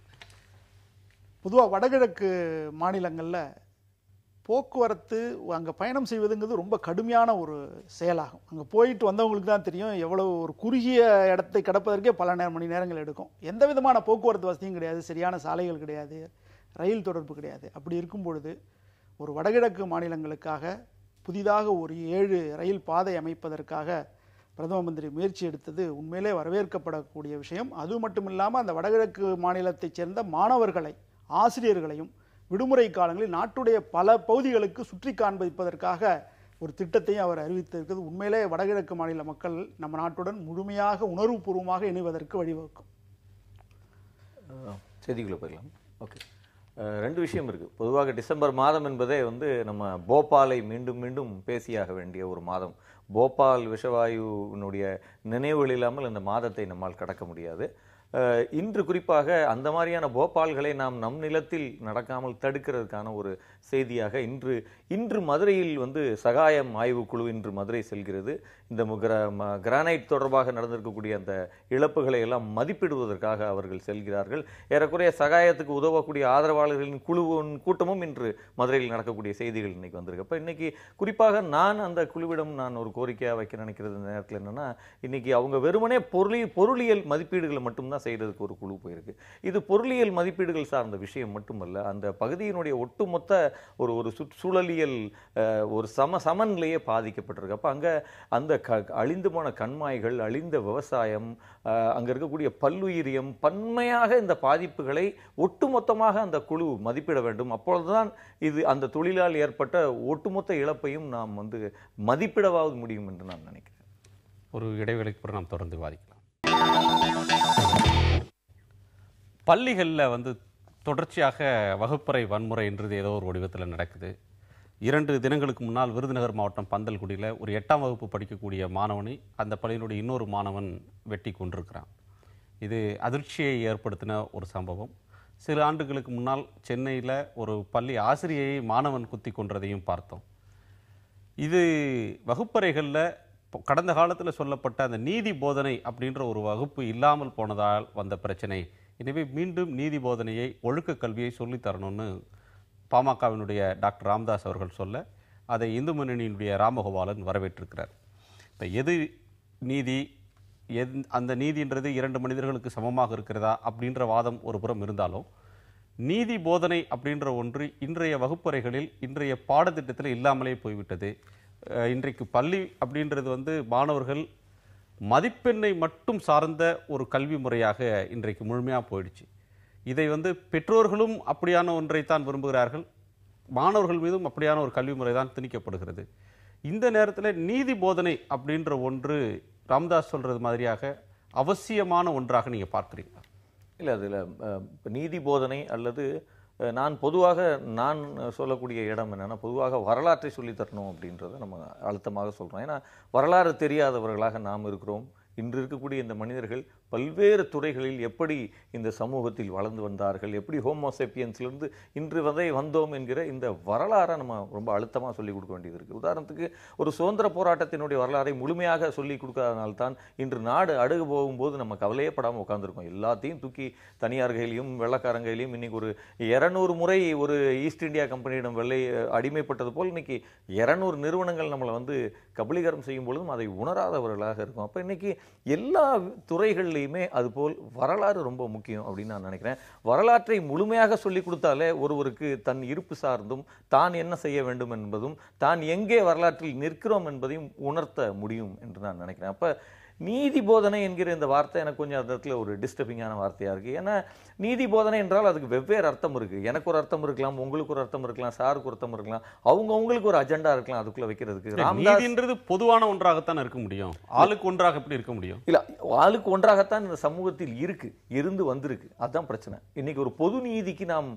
பொதுவாக வடகிழக்கு மாநிலங்களில் போக்குவரத்து, அங்கே பயணம் செய்வதுங்கிறது ரொம்ப கடுமையான ஒரு செயலாகும். அங்கே போயிட்டு வந்தவங்களுக்கு தான் தெரியும் எவ்வளவு ஒரு குறுகிய இடத்தை கடப்பதற்கே பல மணி நேரங்கள் எடுக்கும். எந்த விதமான போக்குவரத்து வசதியும் கிடையாது, சரியான சாலைகள் கிடையாது, ரயில் தொடர்பு கிடையாது. அப்படி இருக்கும் பொழுது ஒரு வடகிழக்கு மாநிலங்களுக்காக புதிதாக ஒரு 7 ரயில் பாதை அமைப்பதற்காக பிரதம மந்திரி முயற்சி எடுத்தது உண்மையிலே வரவேற்கப்படக்கூடிய விஷயம். அது மட்டும் இல்லாமல் அந்த வடகிழக்கு மாநிலத்தைச் சேர்ந்த மாணவர்களை, ஆசிரியர்களையும் விடுமுறை காலங்களில் நாட்டுடைய பல பகுதிகளுக்கு சுற்றி காண்பிப்பதற்காக ஒரு திட்டத்தையும் அவர் அறிவித்திருக்கிறது. உண்மையிலே வடகிழக்கு மாநில மக்கள் நம்ம நாட்டுடன் முழுமையாக உணர்வுபூர்வமாக இணைவதற்கு வழிவகுக்கும். செய்திக்குள்ள போயிடலாம். ஓகே, 2 விஷயம் இருக்குது. பொதுவாக டிசம்பர் மாதம் என்பதே நம்ம போபாலை மீண்டும் மீண்டும் பேசியாக வேண்டிய ஒரு மாதம். போபால் விஷவாயுவினுடைய நினைவுகள் இல்லாமல் அந்த மாதத்தை நம்மால் கடக்க முடியாது. இன்று குறிப்பாக அந்த மாதிரியான போபால்களை நாம் நம் நிலத்தில் நடக்காமல் தடுக்கிறதுக்கான ஒரு செய்தியாக இன்று மதுரையில் சகாயம் ஆய்வுக்குழு இன்று மதுரை செல்கிறது. இந்த கிரானைட் தொடர்பாக நடந்திருக்கக்கூடிய அந்த இழப்புகளை எல்லாம் மதிப்பிடுவதற்காக அவர்கள் செல்கிறார்கள். ஏறக்குறைய சகாயத்துக்கு உதவக்கூடிய ஆதரவாளர்களின் கூட்டமும் இன்று மதுரையில் நடக்கக்கூடிய செய்திகள் இன்னைக்கு வந்திருக்கு. அப்போ இன்னைக்கு குறிப்பாக நான் அந்த குழுவிடம் ஒரு கோரிக்கையாக வைக்க நினைக்கிறது இந்த நேரத்தில் என்னன்னா, இன்னைக்கு அவங்க வெறுமனே பொருளியல் மதிப்பீடுகளை மட்டும்தான் செய்யறதுக்கு ஒரு குழு போயிருக்கு. இது பொருளியல் மதிப்பீடுகள் சார்ந்த விஷயம் மட்டுமல்ல, அந்த பகுதியினுடைய ஒட்டுமொத்த ஒரு சூழலியல் ஒரு சமநிலையே பாதிக்கப்பட்டிருக்கு. அப்ப அங்க அந்த அழிந்து போன கண்மாய்கள், அழிந்த விவசாயம், அங்க இருக்கக்கூடிய பல்லுயிரியம், பன்மையாக இந்த பாதிப்புகளை ஒட்டுமொத்தமாக அந்த குழு மதிப்பிட வேண்டும். அப்பொழுதுதான் இது அந்த தொழிலால் ஏற்பட்ட ஒட்டுமொத்த இழப்பையும் நாம் மதிப்பிடவாவது முடியும் என்று நான் நினைக்கிறேன். ஒரு இடைவேளைக்கு பிறகு நாம் தொடர்ந்து விவாதிக்கலாம். பள்ளிகளில் தொடர்ச்சியாக வகுப்பறை வன்முறை என்றது ஏதோ ஒரு வடிவத்தில் நடக்குது. 2 தினங்களுக்கு முன்னால் விருதுநகர் மாவட்டம் பந்தல்குடியில் ஒரு 8ஆம் வகுப்பு படிக்கக்கூடிய மாணவனை அந்த பள்ளியினுடைய இன்னொரு மாணவன் வெட்டி கொண்டிருக்கிறான். இது அதிர்ச்சியை ஏற்படுத்தின ஒரு சம்பவம். சில ஆண்டுகளுக்கு முன்னால் சென்னையில் ஒரு பள்ளி ஆசிரியையை மாணவன் குத்தி கொன்றதையும் பார்த்தோம். இது வகுப்பறைகளில் கடந்த காலத்தில் சொல்லப்பட்ட அந்த நீதி போதனை அப்படின்ற ஒரு வகுப்பு இல்லாமல் போனதால் வந்த பிரச்சனை. எனவே மீண்டும் நீதி போதனையை, ஒழுக்க கல்வியை சொல்லித்தரணும்னு பாமகவினுடைய டாக்டர் ராமதாஸ் அவர்கள் சொல்ல, அதை இந்து முன்னணியினுடைய ராமகோபாலன் வரவேற்றிருக்கிறார். இப்போ எது நீதி, அந்த நீதின்றது 2 மனிதர்களுக்கு சமமாக இருக்கிறதா அப்படின்ற வாதம் ஒரு புறம் இருந்தாலும், நீதி போதனை அப்படின்ற ஒன்று இன்றைய வகுப்பறைகளில், இன்றைய பாடத்திட்டத்தில் இல்லாமலே போய்விட்டது. இன்றைக்கு பள்ளி அப்படின்றது மாணவர்கள் மதிப்பெண்ணை மட்டும் சார்ந்த ஒரு கல்வி முறையாக இன்றைக்கு முழுமையாக போயிடுச்சு. இதை பெற்றோர்களும் அப்படியான ஒன்றைத்தான் விரும்புகிறார்கள், மாணவர்கள் மீதும் அப்படியான ஒரு கல்வி முறை தான் திணிக்கப்படுகிறது. இந்த நேரத்தில் நீதி போதனை அப்படின்ற ஒன்று ராமதாஸ் சொல்றது மாதிரியாக அவசியமான ஒன்றாக நீங்கள் பார்க்குறீங்களா? இல்லை, அதில் நீதி போதனை அல்லது நான் சொல்லக்கூடிய இடம் என்னன்னா, பொதுவாக வரலாற்றை சொல்லித் தரணும் அப்படின்றத நம்ம அழுத்தமாக சொல்றோம். ஏன்னா வரலாறு தெரியாதவர்களாக நாம் இருக்கிறோம். இன்று இருக்கக்கூடிய இந்த மனிதர்கள் பல்வேறு துறைகளில் எப்படி இந்த சமூகத்தில் வளர்ந்து வந்தார்கள், எப்படி ஹோமோசேப்பியன்ஸ்லேருந்து இன்று வரை வந்தோம் என்கிற இந்த வரலாறை நம்ம ரொம்ப அழுத்தமாக சொல்லிக் கொடுக்க வேண்டியது இருக்குது. உதாரணத்துக்கு ஒரு சுதந்திர போராட்டத்தினுடைய வரலாறை முழுமையாக சொல்லிக் கொடுக்காதனால்தான் இன்று நாடு அடகு போகும்போது நம்ம கவலையே படாமல் உட்காந்துருக்கோம். எல்லாத்தையும் தூக்கி தனியார் கையிலையும் வெள்ளக்காரங்க கையிலையும் இன்னைக்கு ஒரு 200 முறை ஒரு ஈஸ்ட் இந்தியா கம்பெனியிடம் அடிமைப்பட்டது போல் இன்னைக்கு 200 நிறுவனங்கள் நம்மளை வந்து கபலீகரம் செய்யும் பொழுதும் அதை உணராதவர்களாக இருக்கும். அப்போ இன்னைக்கு எல்லா துறைகள்லையுமே அதுபோல் வரலாறு ரொம்ப முக்கியம் அப்படின்னு நான் நினைக்கிறேன். வரலாற்றை முழுமையாக சொல்லிக் கொடுத்தாலே ஒருவருக்கு தன் இருப்பு சார்ந்தும் தான் என்ன செய்ய வேண்டும் என்பதும் தான் எங்கே வரலாற்றில் நிற்கிறோம் என்பதையும் உணர்த்த முடியும் என்று நான் நினைக்கிறேன். அப்ப நீதி போதனை என்கிற இந்த வார்த்தை எனக்கு கொஞ்சம் அந்த இடத்துல ஒரு டிஸ்டர்பிங்கான வார்த்தையா இருக்கு. ஏன்னா நீதி போதனை என்றால் அதுக்கு வெவ்வேறு அர்த்தம் இருக்கு. எனக்கு ஒரு அர்த்தம் இருக்கலாம், உங்களுக்கு ஒரு அர்த்தம் இருக்கலாம், சாருக்கு ஒரு அர்த்தம் இருக்கலாம், அவங்களுக்கு ஒரு அஜெண்டா இருக்கலாம் அதுக்குள்ள வைக்கிறதுக்கு. நீதின்றது பொதுவான ஒன்றாகத்தான் இருக்க முடியும், ஆளுக்கு ஒன்றாக எப்படி இருக்க முடியும்? இல்ல, ஆளுக்கு ஒன்றாகத்தான் இந்த சமூகத்தில் இருந்து வந்திருக்கு. அதுதான் பிரச்சனை. இன்னைக்கு ஒரு பொது நீதிக்கு நாம்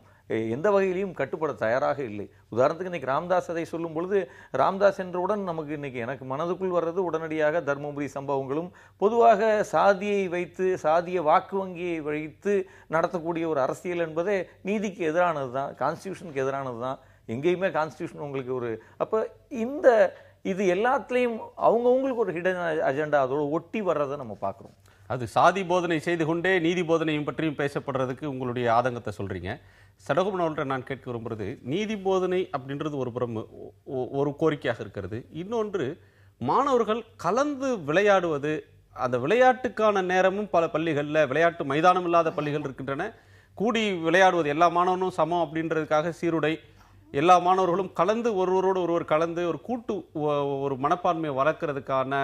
எந்த வகையிலையும் கட்டுப்பட தயாராக இல்லை. உதாரணத்துக்கு இன்னைக்கு ராம்தாஸ் அதை சொல்லும் பொழுது, ராம்தாஸ் என்றவுடன் நமக்கு இன்னைக்கு எனக்கு மனதுக்குள் வர்றது உடனடியாக தர்மபுரி சம்பவங்களும் பொதுவாக சாதியை வைத்து சாதிய வாக்கு வங்கியை வைத்து நடத்தக்கூடிய ஒரு அரசியல் என்பதே நீதிக்கு எதிரானது தான், கான்ஸ்டியூஷனுக்கு எதிரானது தான். எங்கேயுமே கான்ஸ்டியூஷன் உங்களுக்கு ஒரு அப்ப இது எல்லாத்துலேயும் அவங்கவுங்களுக்கு ஒரு ஹிடன் அஜெண்டா அதோட ஒட்டி வர்றதை நம்ம பார்க்குறோம். அது சாதி போதனை செய்து கொண்டே நீதி போதனையும் பற்றியும் பேசப்படுறதுக்கு உங்களுடைய ஆதங்கத்தை சொல்றீங்க. சடகோபன் அவர்கிட்ட நான் கேட்க விரும்புறது, நீதி போதனை அப்படின்றது ஒரு புறம் ஒரு கோரிக்கையாக இருக்கிறது. இன்னொன்று, மாணவர்கள் கலந்து விளையாடுவது, அந்த விளையாட்டுக்கான நேரமும் பல பள்ளிகளில் விளையாட்டு மைதானம் இல்லாத பள்ளிகள் இருக்கின்றன. கூடி விளையாடுவது, எல்லா மாணவனும் சமம் அப்படின்றதுக்காக சீருடை, எல்லா மாணவர்களும் கலந்து ஒருவரோடு ஒருவர் கலந்து ஒரு கூட்டு ஒரு மனப்பான்மையை வளர்க்கறதுக்கான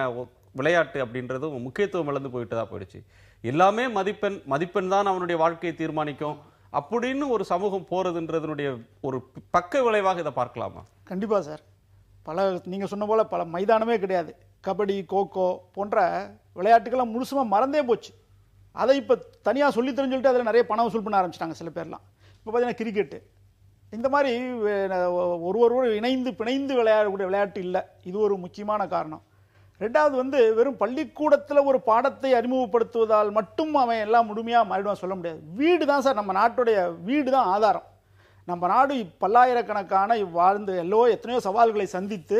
விளையாட்டு அப்படின்றது முக்கியத்துவம் இழந்து போயிடுச்சு. எல்லாமே மதிப்பெண் தான் அவனுடைய வாழ்க்கையை தீர்மானிக்கும் அப்படின்னு ஒரு சமூகம் போறதுன்றதுடைய ஒரு பக்க விளைவாக இதை பார்க்கலாமா? கண்டிப்பா சார். நீங்க சொன்ன போல பல மைதானமே கிடையாது. கபடி, கோகோ போன்ற விளையாட்டுக்கெல்லாம் முழுசுமா மறந்தே போச்சு. அதை இப்போ தனியாக சொல்லி தெரிஞ்சுக்கிட்டு அதில் நிறைய பணம் வசூல் பண்ண ஆரம்பிச்சிட்டாங்க சில பேர்லாம். இப்போ பார்த்தீங்கன்னா கிரிக்கெட்டு, இந்த மாதிரி ஒருவரோடு இணைந்து பிணைந்து விளையாடக்கூடிய விளையாட்டு இல்லை. இது ஒரு முக்கியமான காரணம். ரெண்டாவது வெறும் பள்ளிக்கூடத்தில் ஒரு பாடத்தை அறிமுகப்படுத்துவதால் மட்டும் அவன் எல்லாம் முழுமையாக மாறிடுவான் சொல்ல முடியாது. வீடு தான் சார், நம்ம நாட்டுடைய வீடு தான் ஆதாரம். நம்ம நாடு பல்லாயிரக்கணக்கான வாழ்ந்து எத்தனையோ சவால்களை சந்தித்து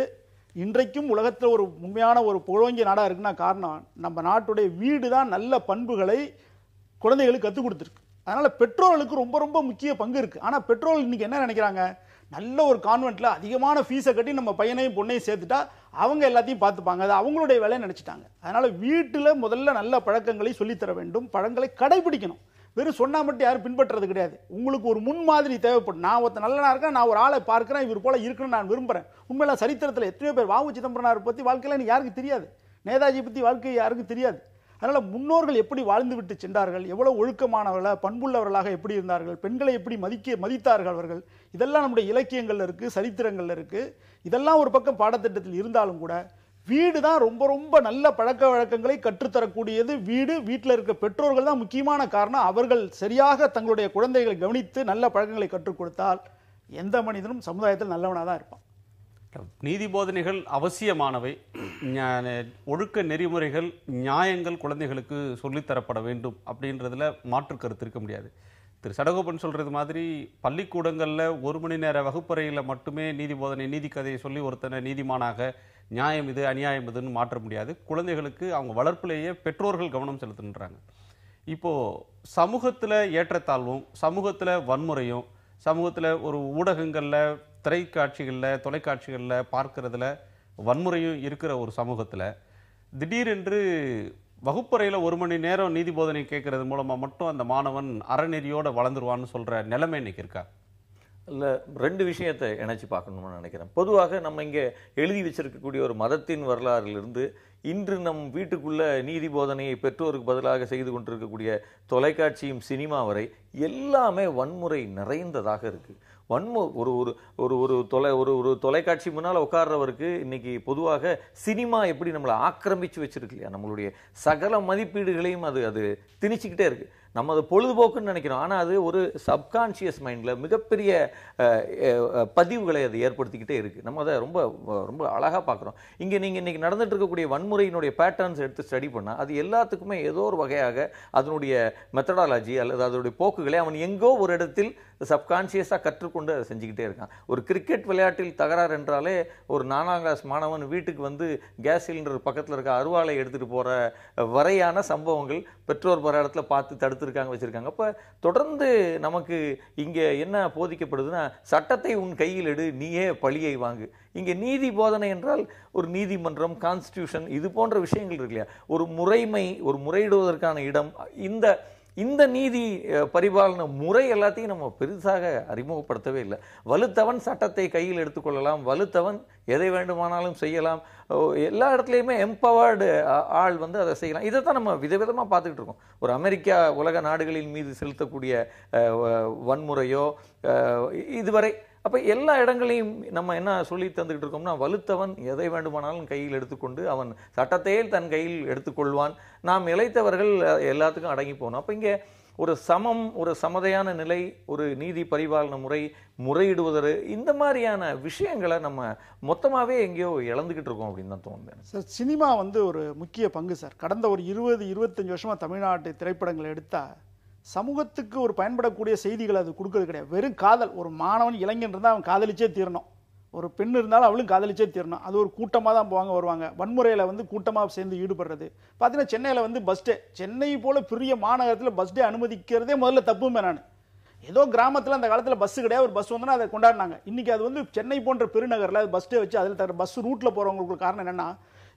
இன்றைக்கும் உலகத்தில் ஒரு உண்மையான ஒரு புகழோங்கிய நாடாக இருக்குன்னா காரணம் நம்ம நாட்டுடைய வீடு தான் நல்ல பண்புகளை குழந்தைகளுக்கு கற்றுக் கொடுத்துருக்கு. அதனால் பெற்றோர்களுக்கு ரொம்ப ரொம்ப முக்கிய பங்கு இருக்குது. ஆனால் பெற்றோர்கள் இன்றைக்கி என்ன நினைக்கிறாங்க, நல்ல ஒரு கான்வென்ட்டில் அதிகமான ஃபீஸை கட்டி நம்ம பையனையும் பொண்ணையும் சேர்த்துட்டா அவங்க எல்லாத்தையும் பார்த்துப்பாங்க, அது அவங்களுடைய வேலையை நினச்சிட்டாங்க. அதனால் வீட்டில் முதல்ல நல்ல பழக்கங்களை சொல்லித்தர வேண்டும், பழங்களை கடைபிடிக்கணும். வெறும் சொன்னால் மட்டும் யாரும் பின்பற்றுறது கிடையாது. உங்களுக்கு ஒரு முன்மாதிரி தேவைப்படும். நான் ஒருத்தர் நல்லனா இருக்கேன், நான் ஒரு ஆளை பார்க்குறேன், இவர் போல இருக்கணும்னு நான் விரும்புகிறேன். உண்மையில சரித்திரத்தில் எத்தனையோ பேர் வ.உ. சிதம்பரனார் பற்றி வாழ்க்கையில் எனக்கு யாருக்கு தெரியாது, நேதாஜி பற்றி வாழ்க்கை யாருக்கும் தெரியாது. அதனால் முன்னோர்கள் எப்படி வாழ்ந்து விட்டு சென்றார்கள், எவ்வளோ ஒழுக்கமானவர்களாக பண்புள்ளவர்களாக எப்படி இருந்தார்கள், பெண்களை எப்படி மதித்தார்கள் அவர்கள், இதெல்லாம் நம்முடைய இலக்கியங்களில் இருக்குது, சரித்திரங்களில் இருக்குது. இதெல்லாம் ஒரு பக்கம் பாடத்திட்டத்தில் இருந்தாலும் கூட வீடு தான் ரொம்ப ரொம்ப நல்ல பழக்க வழக்கங்களை கற்றுத்தரக்கூடியது. வீட்டில் இருக்க பெற்றோர்கள் தான் முக்கியமான காரணம். அவர்கள் சரியாக தங்களுடைய குழந்தைகளை கவனித்து நல்ல பழக்கங்களை கற்றுக் கொடுத்தால் எந்த மனிதனும் சமுதாயத்தில் நல்லவனாக தான் இருப்பான். நீதி போதனைகள் அவசியமானவை. ஒழுக்க நெறிமுறைகள், நியாயங்கள் குழந்தைகளுக்கு சொல்லித்தரப்பட வேண்டும் அப்படின்றதுல மாற்று கருத்து இருக்க முடியாது. திரு சடகோபன் சொல்றது மாதிரி பள்ளிக்கூடங்களில் 1 மணி நேர வகுப்பறையில் மட்டுமே நீதி போதனை, நீதி கதையை சொல்லி ஒருத்தனை நீதிமானாக, நியாயம் இது அநியாயம் இதுன்னு மாற்ற முடியாது. குழந்தைகளுக்கு அவங்க வளர்ப்பிலேயே பெற்றோர்கள் கவனம் செலுத்துன்றாங்க. இப்போ சமூகத்தில் ஏற்றத்தாழ்வும், சமூகத்தில் வன்முறையும், சமூகத்தில் ஒரு ஊடகங்களில், திரைக்காட்சிகளில், தொலைக்காட்சிகளில் பார்க்கறதுல வன்முறையும் இருக்கிற ஒரு சமூகத்தில் திடீரென்று வகுப்பறையில் 1 மணி நேரம் நீதி போதனை கேட்கறது மூலமாக மட்டும் அந்த மாணவன் அறநெறியோடு வளர்ந்துருவான்னு சொல்கிற நிலைமை இன்னைக்கு இருக்கா? இல்லை, 2 விஷயத்தை இணைச்சி பார்க்கணும்னு நினைக்கிறேன். பொதுவாக நம்ம இங்கே எழுதி வச்சிருக்கக்கூடிய ஒரு மதத்தின் வரலாறிலிருந்து இன்று நம் வீட்டுக்குள்ள நீதி போதனையை பெற்றோருக்கு பதிலாக செய்து கொண்டிருக்கக்கூடிய தொலைக்காட்சியும் சினிமா வரை எல்லாமே வன்முறை நிறைந்ததாக இருக்குது. ஒரு தொலைக்காட்சி முன்னால் உட்கார்றவருக்கு இன்னைக்கு பொதுவாக சினிமா எப்படி நம்மளை ஆக்கிரமிச்சு வச்சிருக்கு இல்லையா, நம்மளுடைய சகல மதிப்பீடுகளையும் அது திணிச்சுக்கிட்டே இருக்கு. நம்ம அது பொழுதுபோக்குன்னு நினைக்கிறோம். ஆனால் அது ஒரு சப்கான்ஷியஸ் மைண்டில் மிகப்பெரிய பதிவுகளை அது ஏற்படுத்திக்கிட்டே இருக்குது. நம்ம அதை ரொம்ப ரொம்ப அழகாக பார்க்குறோம். இங்கே நீங்கள் இன்றைக்கி நடந்துட்டு இருக்கக்கூடிய வன்முறையினுடைய பேட்டர்ன்ஸ் எடுத்து ஸ்டடி பண்ணால் அது எல்லாத்துக்குமே ஏதோ ஒரு வகையாக அதனுடைய மெத்தடாலஜி அல்லது அதனுடைய போக்குகளை அவன் எங்கோ ஒரு இடத்தில் சப்கான்ஷியஸாக கற்றுக்கொண்டு அதை செஞ்சுக்கிட்டே இருக்கான். ஒரு கிரிக்கெட் விளையாட்டில் தகராறு என்றாலே ஒரு 4ஆம் கிளாஸ் மாணவன் வீட்டுக்கு வந்து கேஸ் சிலிண்டர் பக்கத்தில் இருக்க அருவாளை எடுத்துகிட்டு போகிற வரையான சம்பவங்கள் பெற்றோர் போகிற இடத்துல பார்த்து தடுத்துருக்காங்க, வச்சுருக்காங்க. அப்போ தொடர்ந்து நமக்கு இங்கே என்ன போதிக்கப்படுதுன்னா, சட்டத்தை உன் கையில் எடு, நீயே பழியை வாங்கு. இங்கே நீதி போதனை என்றால் ஒரு நீதிமன்றம், கான்ஸ்டியூஷன், இது போன்ற விஷயங்கள் இருக்கு இல்லையா, ஒரு முறைமை, ஒரு முறையிடுவதற்கான இடம், இந்த நீதி பரிபாலன முறை எல்லாத்தையும் நம்ம பெருசாக அறிமுகப்படுத்தவே இல்லை. வலுத்தவன் சட்டத்தை கையில் எடுத்துக்கொள்ளலாம், வலுத்தவன் எதை வேண்டுமானாலும் செய்யலாம், எல்லா இடத்துலையுமே எம்பவர்டு ஆள் வந்து அதை செய்யலாம். இதை தான் நம்ம விதவிதமாக பார்த்துக்கிட்டு இருக்கோம். ஒரு அமெரிக்கா உலக நாடுகளின் மீது செலுத்தக்கூடிய வன்முறையோ இதுவரை, அப்போ எல்லா இடங்களையும் நம்ம என்ன சொல்லி தந்துக்கிட்டு இருக்கோம்னா, வலுத்தவன் எதை வேண்டுமானாலும் கையில் எடுத்துக்கொண்டு அவன் சட்டத்தையே தன் கையில் எடுத்துக்கொள்வான், நாம் இளைத்தவர்கள் எல்லாத்துக்கும் அடங்கி போனோம். அப்போ இங்கே ஒரு சமம், ஒரு சமதையான நிலை, ஒரு நீதி பரிபாலன முறை, முறையிடுவதற்கு, இந்த மாதிரியான விஷயங்களை நம்ம மொத்தமாகவே எங்கேயோ இழந்துக்கிட்டு இருக்கோம் அப்படின்னு தான் தோணுது சார். சினிமா வந்து ஒரு முக்கிய பங்கு சார். கடந்த ஒரு 20-25 வருஷமாக தமிழ்நாட்டு திரைப்படங்களை எடுத்தால் சமூகத்துக்கு ஒரு பயன்படக்கூடிய செய்திகளை அது கொடுக்கறது கிடையாது. வெறும் காதல். ஒரு மாணவன் இளைஞன் இருந்தால் அவன் காதலிச்சே தீரணும், ஒரு பெண் இருந்தாலும் அவளும் காதலிச்சே தீரணும். அது ஒரு கூட்டமாக தான் போவாங்க வருவாங்க. வன்முறையில் வந்து கூட்டமாக சேர்ந்து ஈடுபடுறது பார்த்தீங்கன்னா, சென்னையில் வந்து பஸ் டே, சென்னை போல பெரிய மாநகரத்தில் பஸ் டே அனுமதிக்கிறதே முதல்ல தப்புமே. நான் ஏதோ கிராமத்தில் அந்த காலத்தில் பஸ் கிடையாது, ஒரு பஸ் வந்தோன்னா அதை கொண்டாடினாங்க. இன்றைக்கி அது வந்து சென்னை போன்ற பெருநகரில் பஸ் டே வச்சு அதில் தர பஸ் ரூட்டில் போகிறவங்களுக்கு காரணம் என்னென்னா,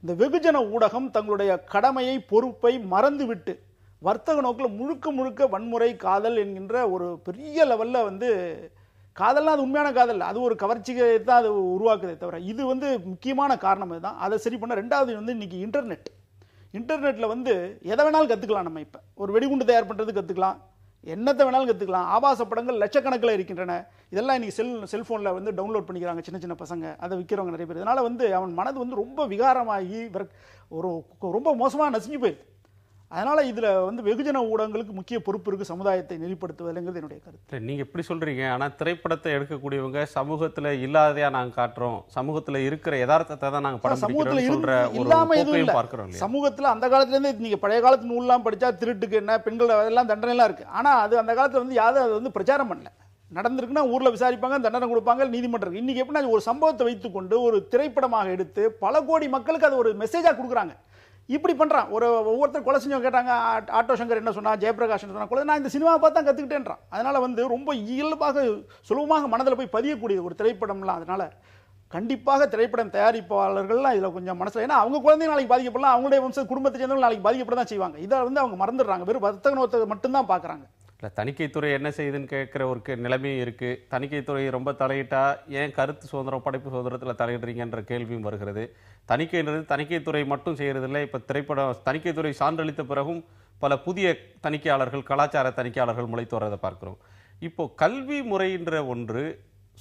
இந்த வெகுஜன ஊடகம் தங்களுடைய கடமையை, பொறுப்பை மறந்து விட்டு வர்த்தக நோக்கில் முழுக்க வன்முறை, காதல் என்கின்ற ஒரு பெரிய லெவலில் வந்து, காதல்னா அது உண்மையான காதல், அது ஒரு கவர்ச்சியை தான் அது உருவாக்குதே தவிர, இது வந்து முக்கியமான காரணம் இதுதான். அதை சரி பண்ண. ரெண்டாவது வந்து இன்னைக்கு இன்டர்நெட்டில் வந்து எதை வேணாலும் கற்றுக்கலாம். நம்ம இப்போ ஒரு வெடிகுண்டு தயார் பண்ணுறது கற்றுக்கலாம், என்னத்தை வேணாலும் கற்றுக்கலாம். ஆபாச படங்கள் லட்சக்கணக்கில் இருக்கின்றன. இதெல்லாம் இன்னைக்கு செல்ஃபோனில் வந்து டவுன்லோட் பண்ணிக்கிறாங்க சின்ன பசங்க, அதை விற்கிறவங்க நிறைய பேர். இதனால் வந்து அவன் மனது வந்து ரொம்ப விகாரமாகி ஒரு ரொம்ப மோசமாக நசிஞ்சு போயிடுது. அதனால் இதில் வந்து வெகுஜன ஊடகங்களுக்கு முக்கிய பொறுப்பு இருக்குது சமுதாயத்தை நெறிப்படுத்துவதுங்கிறது என்னுடைய கருத்து. நீங்கள் எப்படி சொல்கிறீங்க, ஆனால் திரைப்படத்தை எடுக்கக்கூடியவங்க சமூகத்தில் இல்லாதையா நாங்கள் காட்டுறோம், சமூகத்தில் இருக்கிற யதார்த்தத்தை தான் நாங்கள் படம் சமூகத்தில் இல்லாமல் எதுவும் இல்லை பார்க்குறோம். சமூகத்தில் அந்த காலத்துலேருந்தே நீங்கள் பழைய காலத்து நூல்லாம் படித்தா திருட்டுக்கு என்ன, பெண்கள் அதெல்லாம் தண்டனைலாம் இருக்குது. ஆனால் அது அந்த காலத்தில் வந்து யாரும் அதை வந்து பிரச்சாரம் பண்ணல. நடந்திருக்குன்னா ஊரில் விசாரிப்பாங்க, தண்டனை கொடுப்பாங்க, நீதிமன்றம். இன்றைக்கி எப்படின்னா ஒரு சம்பவத்தை வைத்துக்கொண்டு ஒரு திரைப்படமாக எடுத்து பல கோடி மக்களுக்கு அது ஒரு மெசேஜாக கொடுக்குறாங்க. இப்படி பண்ணுறான். ஒவ்வொருத்தர் கொலை செஞ்சவங்க கேட்டாங்க, ஆட்டோ சங்கர் என்ன சொன்னா, ஜெயபிரகாஷ் என்ன சொன்னா, கொலை நான் இந்த சினிமாவை பார்த்து தான் கற்றுக்கிட்டேன்றான். அதனால் வந்து ரொம்ப இயல்பாக சுலபமாக மனதில் போய் பதியக்கூடிய ஒரு திரைப்படம்லாம். அதனால் கண்டிப்பாக திரைப்படம் தயாரிப்பாளர்கள்லாம் இதில் கொஞ்சம் மனசில், ஏன்னா அவங்க குழந்தைங்க நாளைக்கு பாதிக்கப்படலாம், அவங்களுடைய வம்ச குடும்பத்தை சேர்ந்தவங்க நாளைக்கு பாதிக்கப்பட தான் செய்வாங்க. இதை வந்து அவங்க மறந்துடுறாங்க, வெறும் வர்த்தக நோக்கத்தை மட்டும்தான் பார்க்குறாங்க. இல்லை, தணிக்கைத்துறை என்ன செய்யுதுன்னு கேட்குற ஒரு நிலைமையும் இருக்குது. தணிக்கைத்துறை ரொம்ப தலையிட்டா ஏன் கருத்து சுதந்திரம், படைப்பு சுதந்திரத்தில் தலையிடுறீங்கன்ற கேள்வியும் வருகிறது. தணிக்கைத்துறை மட்டும் செய்கிறதில்லை. இப்போ தணிக்கைத்துறை சான்றளித்த பிறகும் பல புதிய தணிக்கையாளர்கள், கலாச்சார தணிக்கையாளர்கள் முளைத்து வர்றதை பார்க்குறோம். இப்போது கல்வி முறைன்ற ஒன்று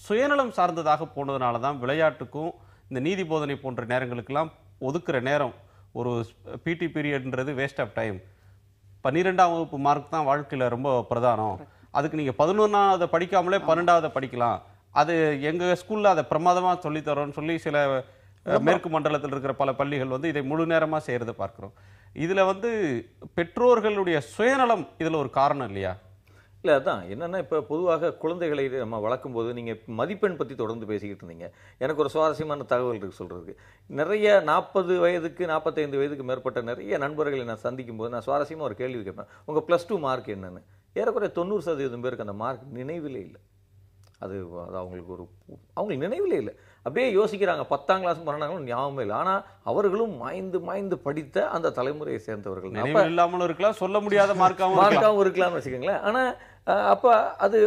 சுயநலம் சார்ந்ததாக போனதுனால தான் விளையாட்டுக்கும் இந்த நீதி போதனை போன்ற நேரங்களுக்கெல்லாம் ஒதுக்குற நேரம், ஒரு பிடி பீரியட்ன்றது வேஸ்ட் ஆஃப் டைம். 12ஆம் வகுப்பு மார்க் தான் வாழ்க்கையில் ரொம்ப பிரதானம், அதுக்கு நீங்கள் 11ஆவது படிக்காமலே 12ஆவது படிக்கலாம், அது எங்கள் ஸ்கூலில் அதை பிரமாதமாக சொல்லித்தரோன்னு சொல்லி சில மேற்கு மண்டலத்தில் இருக்கிற பல பள்ளிகள் வந்து இதை முழு நேரமாக செய்கிறத பார்க்குறோம். இதில் வந்து பெற்றோர்களுடைய சுயநலம் இதில் ஒரு காரணம் இல்லையா? இல்லை, அதான் என்னென்னா, இப்போ பொதுவாக குழந்தைகளை நம்ம வளர்க்கும் போது நீங்கள் மதிப்பெண் பற்றி தொடர்ந்து பேசிக்கிட்டு இருந்தீங்க. எனக்கு ஒரு சுவாரஸ்யமான தகவல் இருக்குது சொல்கிறதுக்கு. நிறைய 40 வயதுக்கு 45 வயதுக்கு மேற்பட்ட நிறைய நண்பர்களை நான் சந்திக்கும் போது நான் சுவாரஸ்யமாக ஒரு கேள்வி கேட்பேன், உங்கள் +2 மார்க் என்னன்னு. ஏறக்குறைய 90% பேருக்கு அந்த மார்க் நினைவிலே இல்லை. அது அவங்களுக்கு நினைவிலே இல்லை. அப்படியே யோசிக்கிறாங்க, 10ஆம் கிளாஸ் பண்ணாங்களும் ஞாபகமே இல்லை. ஆனால் அவர்களும் மாய்ந்து படித்த அந்த தலைமுறையை சேர்ந்தவர்கள். இல்லாமலும் இருக்கலாம், சொல்ல முடியாத மார்க்காகவும் இருக்கலாம்னு வச்சுக்கோங்களேன். ஆனால் அப்போ அது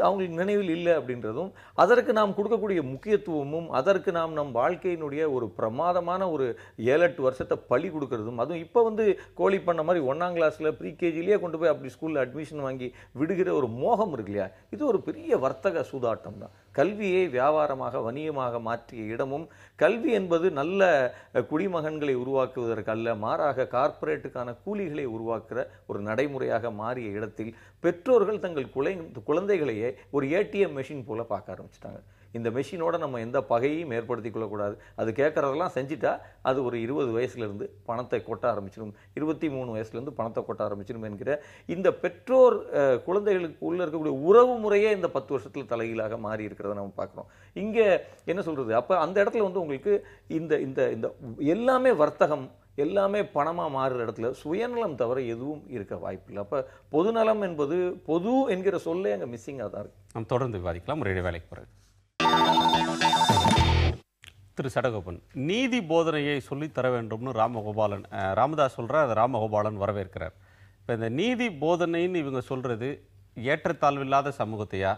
அவங்களுக்கு நினைவில் இல்லை அப்படின்றதும், அதற்கு நாம் கொடுக்கக்கூடிய முக்கியத்துவமும், அதற்கு நாம் நம் வாழ்க்கையினுடைய ஒரு பிரமாதமான ஒரு 7-8 வருஷத்தை பழி கொடுக்கறதும், அதுவும் இப்போ வந்து கோழி பண்ண மாதிரி 1ஆம் கிளாஸில் ப்ரீகேஜிலேயே கொண்டு போய் அப்படி ஸ்கூலில் அட்மிஷன் வாங்கி விடுகிற ஒரு மோகம் இருக்கு இல்லையா, இது ஒரு பெரிய வர்த்தக சூதாட்டம் தான். கல்வியை வியாபாரமாக வணிகமாக மாற்றிய இடமும், கல்வி என்பது நல்ல குடிமகன்களை உருவாக்குவதற்கு அல்ல, மாறாக கார்ப்பரேட்டுக்கான கூலிகளை உருவாக்குற ஒரு நடைமுறையாக மாறிய இடத்தில் பெற்றோர்கள் தங்கள் குழந்தைகளையே ஒரு ஏடிஎம் மெஷின் போல பார்க்க ஆரம்பிச்சிட்டாங்க. இந்த மெஷினோட நம்ம எந்த பகையும் ஏற்படுத்தி கொள்ளக்கூடாது, அது கேட்கறதெல்லாம் செஞ்சுட்டா அது ஒரு 20 வயசுலேருந்து பணத்தை கொட்ட ஆரம்பிச்சிடும், 23 வயசுலேருந்து பணத்தை கொட்ட ஆரம்பிச்சிடும் என்கிற இந்த பெற்றோர் குழந்தைகளுக்கு உள்ள இருக்கக்கூடிய உறவு முறையே இந்த 10 வருஷத்துல தலைகீழாக மாறி இருக்கிறத நம்ம பார்க்குறோம். இங்கே என்ன சொல்றது, அப்போ அந்த இடத்துல வந்து உங்களுக்கு இந்த இந்த இந்த எல்லாமே வர்த்தகம், எல்லாமே பணமாக மாறுற இடத்துல சுயநலம் தவிர எதுவும் இருக்க வாய்ப்பில்லை. அப்போ பொதுநலம் என்பது, பொது என்கிற சொல்லே அங்கே மிஸ்ஸிங்காக தான் இருக்கு. நாம் தொடர்ந்து விவாதிக்கலாம் ஒரு வேலைக்கு பிறகு. திரு சடகோபன், நீதி போதனையை சொல்லித்தர வேண்டும்னு ராமதாஸ் சொல்கிறார், அதை ராமகோபாலன் வரவேற்கிறார். இப்போ இந்த நீதி போதனைன்னு இவங்க சொல்கிறது ஏற்றத்தாழ்வில்லாத சமூகத்தையா,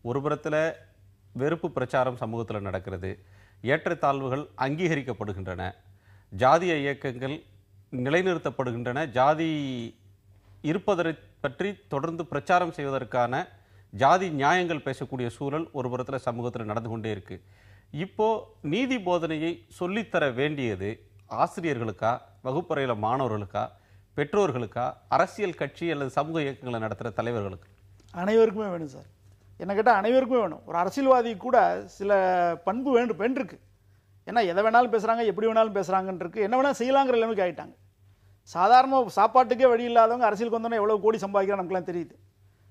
ஒரு புறத்தில் வெறுப்பு பிரச்சாரம் சமூகத்தில் நடக்கிறது, ஏற்றத்தாழ்வுகள் அங்கீகரிக்கப்படுகின்றன, ஜாதிய இயக்கங்கள் நிலைநிறுத்தப்படுகின்றன, ஜாதி இருப்பதை பற்றி தொடர்ந்து பிரச்சாரம் செய்வதற்கான ஜாதி நியாயங்கள் பேசக்கூடிய சூழல் ஒரு புறத்தில் சமூகத்தில் நடந்து கொண்டே இருக்கு. இப்போ நீதி போதனையை சொல்லித்தர வேண்டியது ஆசிரியர்களுக்கா, வகுப்பறையில் மாணவர்களுக்கா, பெற்றோர்களுக்கா, அரசியல் கட்சி அல்லது சமூக இயக்கங்களை நடத்துகிற தலைவர்களுக்கு? அனைவருக்குமே வேணும் சார். என்ன கேட்டால் அனைவருக்குமே வேணும். ஒரு அரசியல்வாதி கூட சில பண்பு வேண்டிருக்கு. ஏன்னா எதை வேணாலும் பேசுகிறாங்க, எப்படி வேணாலும் பேசுகிறாங்கன்றிருக்கு, என்ன வேணாலும் செய்யலாங்கிற நிலைமைக்கு ஆகிட்டாங்க. சாதாரண சாப்பாட்டுக்கே வழி இல்லாதவங்க அரசியலுக்கு வந்தோன்னா எவ்வளோ கோடி சம்பாதிக்கிறாங்க நமக்குலாம் தெரியுது.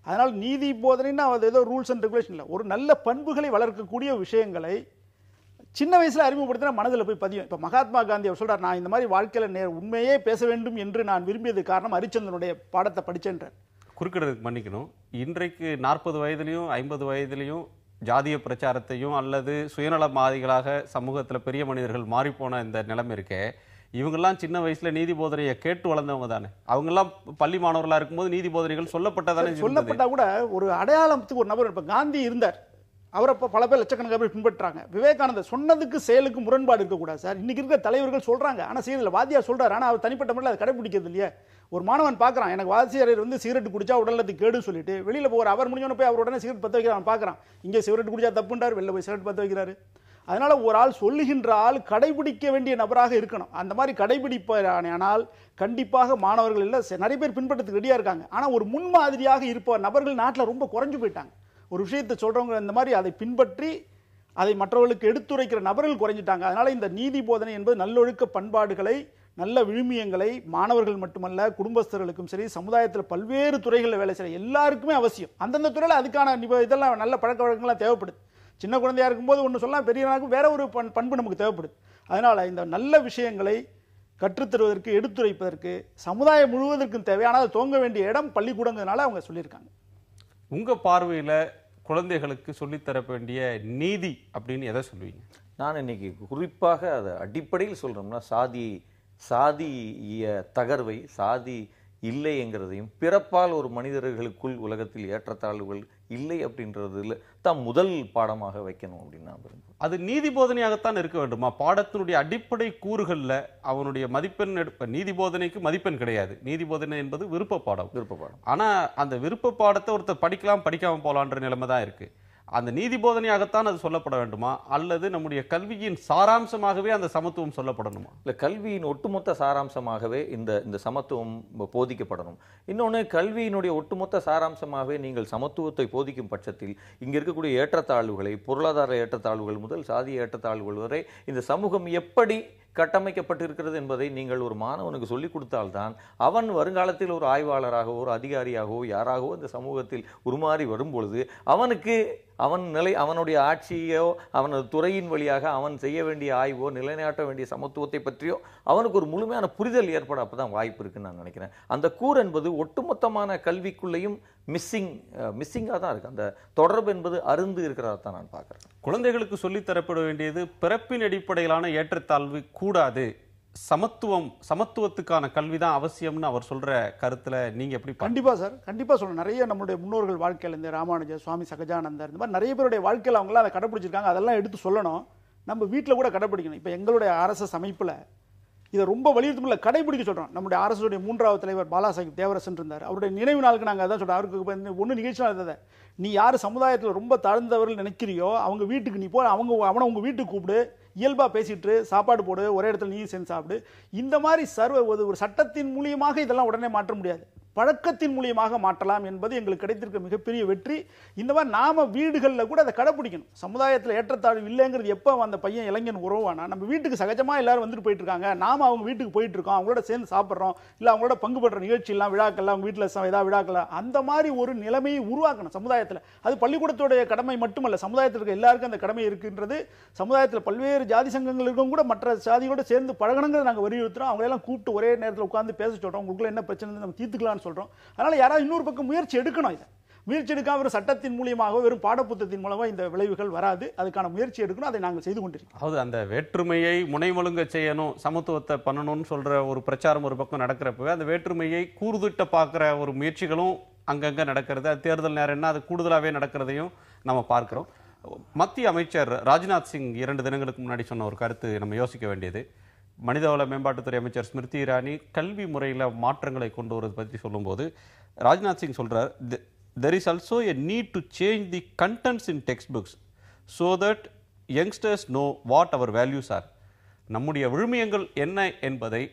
அதனால் நீதி போதனைன்னா அது ஏதோ ரூல்ஸ் அண்ட் ரெகுலேஷன் இல்லை, ஒரு நல்ல பண்புகளை வளர்க்கக்கூடிய விஷயங்களை சின்ன வயசில் அறிமுகப்படுத்தினா மனதில் போய் பதியும். இப்போ மகாத்மா காந்தி அவர் சொல்கிறார், நான் இந்த மாதிரி வாழ்க்கையில் உண்மையே பேச வேண்டும் என்று நான் விரும்பியது காரணம் ஹரிச்சந்திரனுடைய பாடத்தை படித்தேன்றார். குறுக்கிடறதுக்கு மன்னிக்கணும், இன்றைக்கு 40 வயதிலையும் 50 வயதிலையும் ஜாதிய பிரச்சாரத்தையும் அல்லது சுயநலவாதிகளாக சமூகத்தில் பெரிய மனிதர்கள் மாறிப்போன இந்த நிலைமை இருக்கே, இவங்கெல்லாம் சின்ன வயசுல நீதி போதனையை கேட்டு வளர்ந்தவங்க தானே. அவங்கெல்லாம் பள்ளி மாணவர்களாக இருக்கும்போது நீதி போதனைகள் சொல்லப்பட்டதானே. சொல்லப்பட்டா கூட ஒரு அடையாளத்துக்கு ஒரு நபர், இப்போ காந்தி இருந்தார், அவரை இப்போ பல பேர் லட்சக்கணக்கான பேர் பின்பற்றாங்க. விவேகானந்தர் சொன்னதுக்கு செயலுக்கு முரண்பாடு இருக்கக்கூடாது சார். இன்னைக்கு இருக்கிற தலைவர்கள் சொல்றாங்க, ஆனால் செய்யறதில்ல. வாத்தியார் சொல்றாரு, ஆனால் அவர் தனிப்பட்ட முறையில் அதை கடைபிடிக்கிறது இல்லையா. ஒரு மாணவன் பார்க்குறான், எனக்கு வாத்தியார் வந்து சிகரெட் குடிச்சா உடலத்துக்கு கேடுன்னு சொல்லிட்டு வெளியில் போகிற அவர் முடிஞ்சவன போய் அவர் உடனே சிகரெட் பற்ற வைக்கிறான் பார்க்குறான். இங்கே சிகரெட் குடிச்சா தப்புன்றார், வெளில போய் சிகரெட் பற்ற வைக்கிறாரு. அதனால ஒரு ஆள் சொல்லுகின்ற ஆள் கடைபிடிக்க வேண்டிய நபராக இருக்கணும். அந்த மாதிரி கடைபிடிப்பானால் கண்டிப்பாக மாணவர்கள் இல்லை நிறைய பேர் பின்பற்றத்துக்கு ரெடியாக இருக்காங்க. ஆனால் ஒரு முன்மாதிரியாக இருப்ப நபர்கள் நாட்டில் ரொம்ப குறைஞ்சு போயிட்டாங்க. ஒரு விஷயத்தை சொல்றவங்க இந்த மாதிரி அதை பின்பற்றி அதை மற்றவர்களுக்கு எடுத்துரைக்கிற நபர்கள் குறைஞ்சிட்டாங்க. அதனால இந்த நீதி போதனை என்பது நல்லொழுக்க பண்பாடுகளை, நல்ல விழுமியங்களை மாணவர்கள் மட்டுமல்ல குடும்பஸ்தர்களுக்கும் சரி, சமுதாயத்தில் பல்வேறு துறைகளில் வேலை செய்ய எல்லாருக்குமே அவசியம். அந்தந்த துறையில் அதுக்கான இதெல்லாம் நல்ல பழக்க வழக்கங்கள்லாம் தேவைப்படுது. சின்ன குழந்தையா இருக்கும்போது ஒன்று சொல்லலாம், பெரியவனாக்கும் வேற ஒரு பண்பு நமக்கு தேவைப்படுது. அதனால இந்த நல்ல விஷயங்களை கற்றுத்தருவதற்கு, எடுத்துரைப்பதற்கு சமுதாயம் முழுவதற்கும் தேவையான தோங்க வேண்டிய இடம் பள்ளிக்கூடங்கிறதுனால அவங்க சொல்லியிருக்காங்க. உங்க பார்வையில குழந்தைகளுக்கு சொல்லித்தர வேண்டிய நீதி அப்படின்னு எதை சொல்லுவீங்க? நான் இன்னைக்கு குறிப்பாக அதை அடிப்படையில் சொல்றோம்னா சாதிய தகர்வை, சாதி இல்லை என்கிறதையும், பிறப்பால் ஒரு மனிதர்களுக்குள் உலகத்தில் ஏற்றத்தாழ்வுகள் இல்லை அப்படின்றதுல தான் முதல் பாடமாக வைக்கணும் அப்படின்னு நான் விரும்புகிறேன். அது நீதி போதனையாகத்தான் இருக்க வேண்டுமா? பாடத்தினுடைய அடிப்படை கூறுகளில் அவனுடைய மதிப்பெண் நீதி போதனைக்கு மதிப்பெண் கிடையாது. நீதி போதனை என்பது விருப்ப பாடம். ஆனால் அந்த விருப்ப பாடத்தை ஒருத்தர் படிக்கலாம், படிக்காம போகலான்ற நிலைமை தான் இருக்கு. அந்த நீதி போதனையாகத்தான் அது சொல்லப்பட வேண்டுமா, அல்லது நம்முடைய கல்வியின் சாராம்சமாகவே அந்த சமத்துவம் சொல்லப்படணுமா? இல்லை, கல்வியின் ஒட்டுமொத்த சாராம்சமாகவே இந்த சமத்துவம் போதிக்கப்படணும். இன்னொன்று, கல்வியினுடைய ஒட்டுமொத்த சாராம்சமாகவே நீங்கள் சமத்துவத்தை போதிக்கும் பட்சத்தில் இங்கே இருக்கக்கூடிய ஏற்றத்தாழ்வுகளை, பொருளாதார ஏற்றத்தாழ்வுகள் முதல் சாதிய ஏற்றத்தாழ்வுகள் வரை இந்த சமூகம் எப்படி கட்டமைக்கப்பட்டிருக்கிறது என்பதை நீங்கள் ஒரு மாணவனுக்கு சொல்லிக் கொடுத்தால்தான் அவன் வருங்காலத்தில் ஒரு ஆய்வாளராகவோ, ஒரு அதிகாரியாகவோ, யாராகவோ இந்த சமூகத்தில் உருமாறி வரும்பொழுது அவனுக்கு அவனுடைய ஆட்சியோ, அவனது துறையின் வழியாக அவன் செய்ய வேண்டிய ஆய்வோ, நிலைநாட்ட வேண்டிய சமத்துவத்தை பற்றியோ அவனுக்கு ஒரு முழுமையான புரிதல் ஏற்பட அப்பதான் வாய்ப்பு இருக்குன்னு நான் நினைக்கிறேன். அந்த கூர் என்பது ஒட்டுமொத்தமான கல்விக்குள்ளேயும் மிஸ்ஸிங்காக தான் இருக்கு. அந்த தொடர்பு என்பது அருந்து இருக்கிறதா தான் நான் பார்க்குறேன். குழந்தைகளுக்கு சொல்லித்தரப்பட வேண்டியது பிறப்பின் அடிப்படையிலான ஏற்றத்தாழ்வு கூடாது, சமத்துவத்துக்கான கல்விதான் அவசியம்னு அவர் சொல்ற கருத்துல நீங்க எப்படி? கண்டிப்பா சார், கண்டிப்பா சொல்லணும். நிறைய நம்மளுடைய முன்னோர்கள் வாழ்க்கையில் இந்த ராமானுஜர், சுவாமி சகஜானந்தர், இந்த மாதிரி நிறைய பேருடைய வாழ்க்கையில் அவங்களாம் அதை கடைப்பிடிச்சிருக்காங்க. அதெல்லாம் எடுத்து சொல்லணும். நம்ம வீட்டில் கூட கடைப்பிடிக்கணும். இப்போ எங்களுடைய RSS அமைப்பில் இதை ரொம்ப வலியுறுத்தமில்ல கடைபிடிக்க சொல்கிறோம். நம்முடைய அரசுடைய 3வது தலைவர் பாலாசாஹிப் தேவரசன் இருந்தார். அவருடைய நினைவு நாளுக்கு நாங்கள் அதான் சொல்கிறோம். அவருக்கு ஒன்று நிகழ்ச்சி இருந்ததை நீ யார் சமுதாயத்தில் ரொம்ப தாழ்ந்தவர்கள் நினைக்கிறியோ அவங்க வீட்டுக்கு நீ போ, அவனை உங்கள் வீட்டுக்கு கூப்பிடு, இயல்பாக பேசிட்டு சாப்பாடு போடு, ஒரே இடத்துல நீ சேர்ந்து சாப்பிடு. இந்த மாதிரி ஒரு சட்டத்தின் மூலியமாக இதெல்லாம் உடனே மாற்ற முடியாது, பழக்கத்தின் மூலியமாக மாற்றலாம் என்பது எங்களுக்கு கிடைத்திருக்க மிகப்பெரிய வெற்றி. இந்த மாதிரி நாம வீடுகளில் கூட அதை கடைப்பிடிக்கணும். சமுதாயத்தில் ஏற்றத்தாழ்வு இல்லைங்கிறது எப்போ அந்த பையன் இளைஞன் உறவானா நம்ம வீட்டுக்கு சகஜமாக எல்லாரும் வந்துட்டு போயிட்டு இருக்காங்க, நாம அவங்க வீட்டுக்கு போயிட்டு இருக்கோம், அவங்களோட சேர்ந்து சாப்பிட்றோம், இல்லை அவங்களோட பங்கு பெற்ற நிகழ்ச்சியெல்லாம் விழாக்கள்லாம் அவங்க வீட்டில் ஏதாவது விழாக்கள் அந்த மாதிரி ஒரு நிலைமையை உருவாக்கணும் சமுதாயத்தில். அது பள்ளிக்கூடத்துடைய கடமை மட்டுமல்ல, சமுதாயத்தில் இருக்க எல்லாருக்கும் அந்த கடமை இருக்கின்றது. சமுதாயத்தில் பல்வேறு ஜாதி சங்கங்கள் இருக்கும் கூட மற்ற ஜாதியோட சேர்ந்து பழகணுங்கிறத நாங்கள் வலியுறுத்துறோம். அவங்களெல்லாம் கூப்பிட்டு ஒரே நேரத்தில் உட்காந்து பேச சொல்கிறோம், உங்களுக்குள்ள என்ன பிரச்சனை நம்ம தீர்த்துக்கலாம்னு சொல்கிறோம். அதனால் யாராவது இன்னொரு பக்கம் முயற்சி எடுக்கணும். இதை முயற்சி எடுக்காம ஒரு சட்டத்தின் மூலியமாக வெறும் பாடப்புத்தகத்தின் மூலமாக இந்த விளைவுகள் வராது. அதுக்கான முயற்சி எடுக்கணும். அதை நாங்கள் செய்து கொண்டிருக்கோம். அதாவது அந்த வேற்றுமையை முனைமொழுங்க செய்யணும், சமத்துவத்தை பண்ணணும்னு சொல்ற ஒரு பிரச்சாரம் ஒரு பக்கம் நடக்கிறப்பவே அந்த வேற்றுமையை கூர்திட்ட பார்க்குற ஒரு முயற்சிகளும் அங்கங்கே நடக்கிறது. அது தேர்தல் நேரம்னா அது கூடுதலாகவே நடக்கிறதையும் நம்ம பார்க்கிறோம். மத்திய அமைச்சர் ராஜ்நாத் சிங் 2 தினங்களுக்கு முன்னாடி சொன்ன ஒரு கருத்து நம்ம யோசிக்க வேண்டியது. மனிதவள மேம்பாட்டுத்துறை அமைச்சர் ஸ்மிருதி இரானி கல்வி முறையில் மாற்றங்களை கொண்டு வருவது பற்றி சொல்லும்போது ராஜ்நாத் சிங் சொல்றார், there is also a need to change the contents in textbooks so that youngsters know what our values are. நம்முடைய விழுமியங்கள் என்ன என்பதை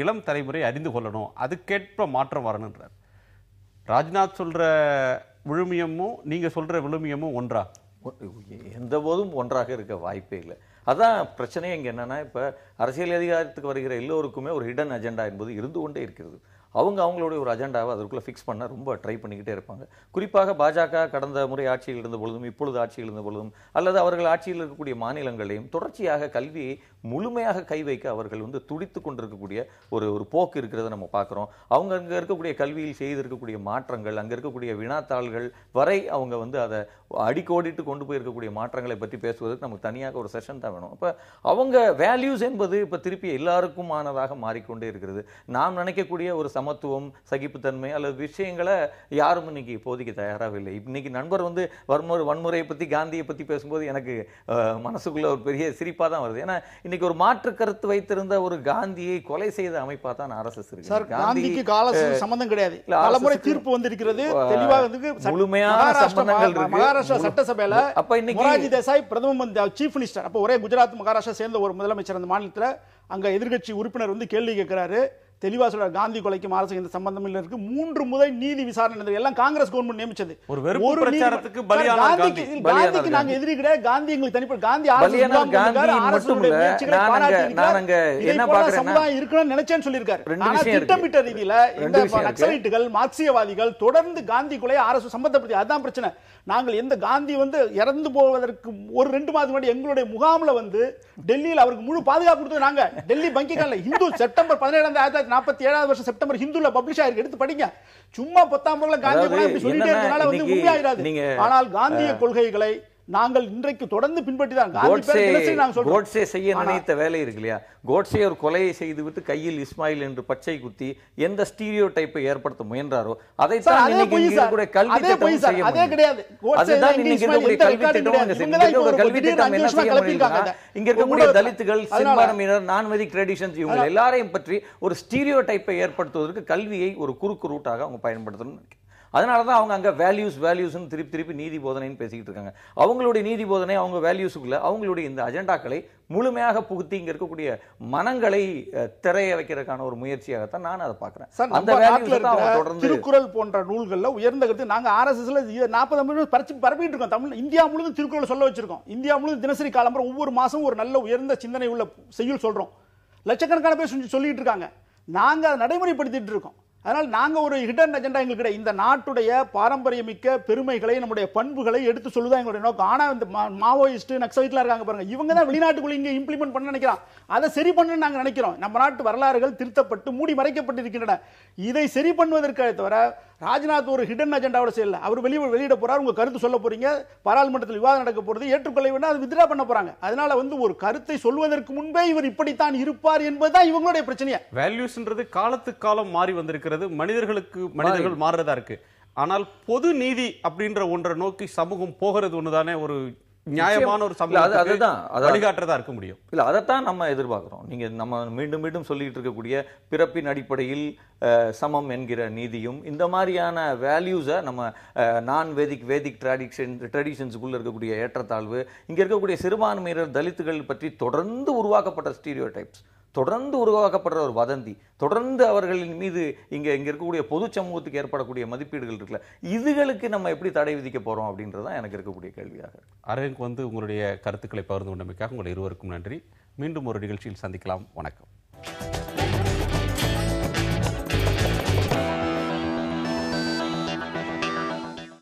இளம் தலைமுறை அறிந்து கொள்ளணும், அதுக்கேற்ப மாற்றம் வரணுன்றார். ராஜ்நாத் சொல்ற விழுமியமும் நீங்க சொல்ற விழுமியமும் ஒன்றா? எந்த போதும் ஒன்றாக இருக்க வாய்ப்பே இல்லை. அதான் பிரச்சனையே இங்கே என்னன்னா, இப்போ அரசியல் அதிகாரத்துக்கு வருகிற எல்லோருக்குமே ஒரு ஹிடன் அஜெண்டா என்பது இருந்து கொண்டே இருக்கிறது. அவங்களுடைய ஒரு அஜெண்டாவை அதற்குள்ளே ஃபிக்ஸ் பண்ண ரொம்ப ட்ரை பண்ணிக்கிட்டே இருப்பாங்க. குறிப்பாக பாஜக கடந்த முறை ஆட்சியில் இருந்த பொழுதும் இப்பொழுது ஆட்சியில் இருந்த பொழுதும் அல்லது அவர்கள் ஆட்சியில் இருக்கக்கூடிய மாநிலங்களையும் தொடர்ச்சியாக கல்வியை முழுமையாக கை வைக்க அவர்கள் துடித்து கொண்டிருக்கக்கூடிய ஒரு போக்கு இருக்கிறத நம்ம பார்க்குறோம். அவங்க அங்கே இருக்கக்கூடிய கல்வியில் செய்திருக்கக்கூடிய மாற்றங்கள், அங்கே இருக்கக்கூடிய வினாத்தாள்கள் வரை அவங்க அதை அடிக்கோடிட்டு கொண்டு போயிருக்கக்கூடிய மாற்றங்களை பற்றி பேசுவதற்கு நமக்கு தனியாக ஒரு செஷன் தான் வேணும். இப்போ அவங்க வேல்யூஸ் என்பது இப்போ திருப்பி எல்லாருக்குமானதாக மாறிக்கொண்டே இருக்கிறது. நாம் நினைக்கக்கூடிய ஒரு சமத்துவம், சகிப்புத்தன்மை அல்லது விஷயங்களை யாரும் இன்னைக்கு இப்போதைக்கு தயாராக இல்லை. இன்னைக்கு நண்பர் வன்முறையை பற்றி காந்தியை பற்றி பேசும்போது எனக்கு மனசுக்குள்ள ஒரு பெரிய சிரிப்பாக தான் வருது. ஏன்னா இன்னைக்கு ஒரு மாற்று கருத்து வைத்திருந்த ஒரு காந்தியை கொலை செய்த அமைப்பா தான் RSS இருக்கு. காந்திக்கு கால சம்பந்தம் கிடையாது. பலமுறை தீர்ப்பு வந்திருக்கிறது, தெளிவாக முழுமையான சம்பந்தங்கள் இருக்கு. மகாராஷ்டிரா சட்டசபையில அப்ப இன்னைக்கு மொரார்ஜி தேசாய் பிரதம மந்திரி சீஃப் மினிஸ்டர், அப்ப ஒரே குஜராத் மகாராஷ்டிரா சேர்ந்த ஒரு முதலமைச்சர் அந்த மாநிலத்தில் அங்க எதிர்கட்சி உறுப்பினர் கேள்வி கேட்கிறாரு. தெளிவா சொல்றாரு, காந்தி கொலைக்கும் அரசு எந்த சம்பந்தம் இல்லை இருக்கு. 3 முறை நீதி விசாரணை நடந்தது. எல்லாம் காங்கிரஸ் கவர்மெண்ட் நியமிச்சது. ஒரு வெறுப்பு பிரச்சாரத்துக்கு பலியான காந்திக்கு நாங்க எதிரி கிடையாது. காந்தி எங்களுக்கு தனிப்பட்ட காந்தி சமுதாயம் இருக்கணும்னு நினைச்சேன்னு சொல்லியிருக்காரு. ஆனா திட்டமிட்ட ரீதியில இந்த நக்சலைட்டுகள், மார்க்சியவாதிகள் தொடர்ந்து காந்தி கொலை அரசு சம்பந்தப்படுத்தி. அதான் பிரச்சனை. நாங்கள் எந்த காந்தி இறந்து போவதற்கு ஒரு 2 மாதம் முன்னாடி எங்களுடைய முகாம்ல டெல்லியில் அவருக்கு முழு பாதுகாப்பு கொடுத்தது நாங்க. டெல்லி பங்கிகான்ல இந்து செப்டம்பர் 17 1947 வருஷம் செப்டம்பர் ஹிந்துல பப்ளிஷ் ஆயிருக்கு, எடுத்து படிங்க. சும்மா 10 காந்தி சொல்லிட்டே இருந்தனால உண்மையாயிராது. ஆனால் காந்திய கொள்கைகளை நாங்கள் இன்றைக்கு தொடர்ந்து பின்பற்றி தான் கோட்சே செய்ய நினைத்த வேலை இருக்கு இல்லையா. கோட்சே ஒரு கொலையை செய்துவிட்டு கையில் இஸ்மாயில் என்று பச்சை குத்தி எந்த ஸ்டீரியோ டைப்பை ஏற்படுத்த முயன்றாரோ அதை தான் இன்னைக்கு இருக்கக்கூடிய கல்வி திட்டம் செய்ய முடியும். அதுதான் இன்னைக்கு இருக்கக்கூடிய கல்வி திட்டம். கல்வி திட்டம் என்ன செய்ய முடியும்னா, இங்க இருக்கக்கூடிய தலித்துகள், சிறுபான்மையினர், நான்வெதிக் ட்ரெடிஷன்ஸ் இவங்க எல்லாரையும் பற்றி ஒரு ஸ்டீரியோ டைப்பை ஏற்படுத்துவதற்கு கல்வியை ஒரு குறுக்கு ரூட்டாக அவங்க பயன்படுத்தணும். அதனால தான் அவங்க அங்கே வேல்யூஸ்ன்னு திருப்பி நீதி போதனைன்னு பேசிக்கிட்டு இருக்காங்க. அவங்களுடைய நீதி போதனை அவங்க வேல்யூஸுக்குள்ள அவங்களுடைய இந்த அஜெண்டாக்களை முழுமையாக புகுத்தி இங்கே இருக்கக்கூடிய மனங்களை திரைய வைக்கிறதுக்கான ஒரு முயற்சியாகத்தான் நான் அதை பார்க்குறேன். அந்த தொடர்ந்து திருக்குறள் போன்ற நூல்களில் உயர்ந்த கருத்து நாங்கள் RSSல 40 பரப்பிட்டு இருக்கோம். தமிழ் இந்தியா முழுவதும் திருக்குறள் சொல்ல வச்சிருக்கோம். இந்தியா முழுவதும் தினசரி காலம்பரம் ஒவ்வொரு மாதம் ஒரு நல்ல உயர்ந்த சிந்தனை உள்ள செய்யுள் சொல்கிறோம். லட்சக்கணக்கான பேர் சொல்லிட்டு இருக்காங்க. நாங்கள் அதை நடைமுறைப்படுத்திட்டு இருக்கோம். அதனால் நாங்கள் ஒரு ஹிடன் அஜெண்டா எங்களுக்கு கிடையாது. இந்த நாட்டுடைய பாரம்பரியமிக்க பெருமைகளை, நம்முடைய பண்புகளை எடுத்து சொல்லுதான் எங்களுடைய நோக்கம். ஆனால் இந்த மாவோயிஸ்ட் நக்சலைட்லாம் இருக்காங்க பாருங்க, இவங்க தான் வெளிநாட்டுக்குள்ள இங்கே இம்ப்ளிமெண்ட் பண்ண நினைக்கிறோம். அதை சரி பண்ணு நாங்கள் நினைக்கிறோம். நம்ம நாட்டு வரலாறுகள் திருத்தப்பட்டு மூடி மறைக்கப்பட்டிருக்கின்றன. இதை சரி பண்ணுவதற்காக தவிர ராஜ்நாத் ஒரு ஹிடன் அஜெண்டாவோட செய்யல. அவர் வெளியிட போறார், உங்க கருத்து சொல்ல போறீங்க, பாராளுமன்றத்தில் விவாதம் நடக்க போறது, ஏற்றுக்கொள்ள வேண்டாம், அது வித்ரா பண்ண போறாங்க. அதனால ஒரு கருத்தை சொல்வதற்கு முன்பே இவர் இப்படித்தான் இருப்பார் என்பதுதான் இவங்களுடைய பிரச்சனையா. வேல்யூஸ்ன்றது காலத்துக்கு காலம் மாறி வந்திருக்கிறது. மனிதர்களுக்கு மனிதர்கள் மாறுறதா இருக்கு. ஆனால் பொது நீதி அப்படின்ற ஒன்றை நோக்கி சமூகம் போகிறது ஒண்ணுதானே ஒரு நியாயமான ஒரு அதுதான் வழிகாட்டுறதா இருக்க முடியும். இல்லை, அதைத்தான் நம்ம எதிர்பார்க்குறோம். நீங்கள் நம்ம மீண்டும் மீண்டும் சொல்லிட்டு இருக்கக்கூடிய பிறப்பின் அடிப்படையில் சமம் என்கிற நீதியும் இந்த மாதிரியான வேல்யூஸை நம்ம வேதிக் ட்ரெடிஷன்ஸுக்குள்ளே இருக்கக்கூடிய ஏற்றத்தாழ்வு, இங்கே இருக்கக்கூடிய சிறுபான்மையினர் தலித்துகள் பற்றி தொடர்ந்து உருவாக்கப்பட்ட ஸ்டீரியோடைப்ஸ், தொடர்ந்து உருவாக்கப்படுற ஒரு வதந்தி, தொடர்ந்து அவர்களின் மீது இங்கே இருக்கக்கூடிய பொது சமூகத்துக்கு ஏற்படக்கூடிய மதிப்பீடுகள் இருக்குல்ல, இதுகளுக்கு நம்ம எப்படி தடை விதிக்க போகிறோம் அப்படின்றதான் எனக்கு இருக்கக்கூடிய கேள்வியாக இருக்கு. அரங்குக்கு வந்து உங்களுடைய கருத்துக்களை பகிர்ந்து கொண்டமைக்காக உங்கள் இருவருக்கும் நன்றி. மீண்டும் ஒரு நிகழ்ச்சியில் சந்திக்கலாம். வணக்கம்.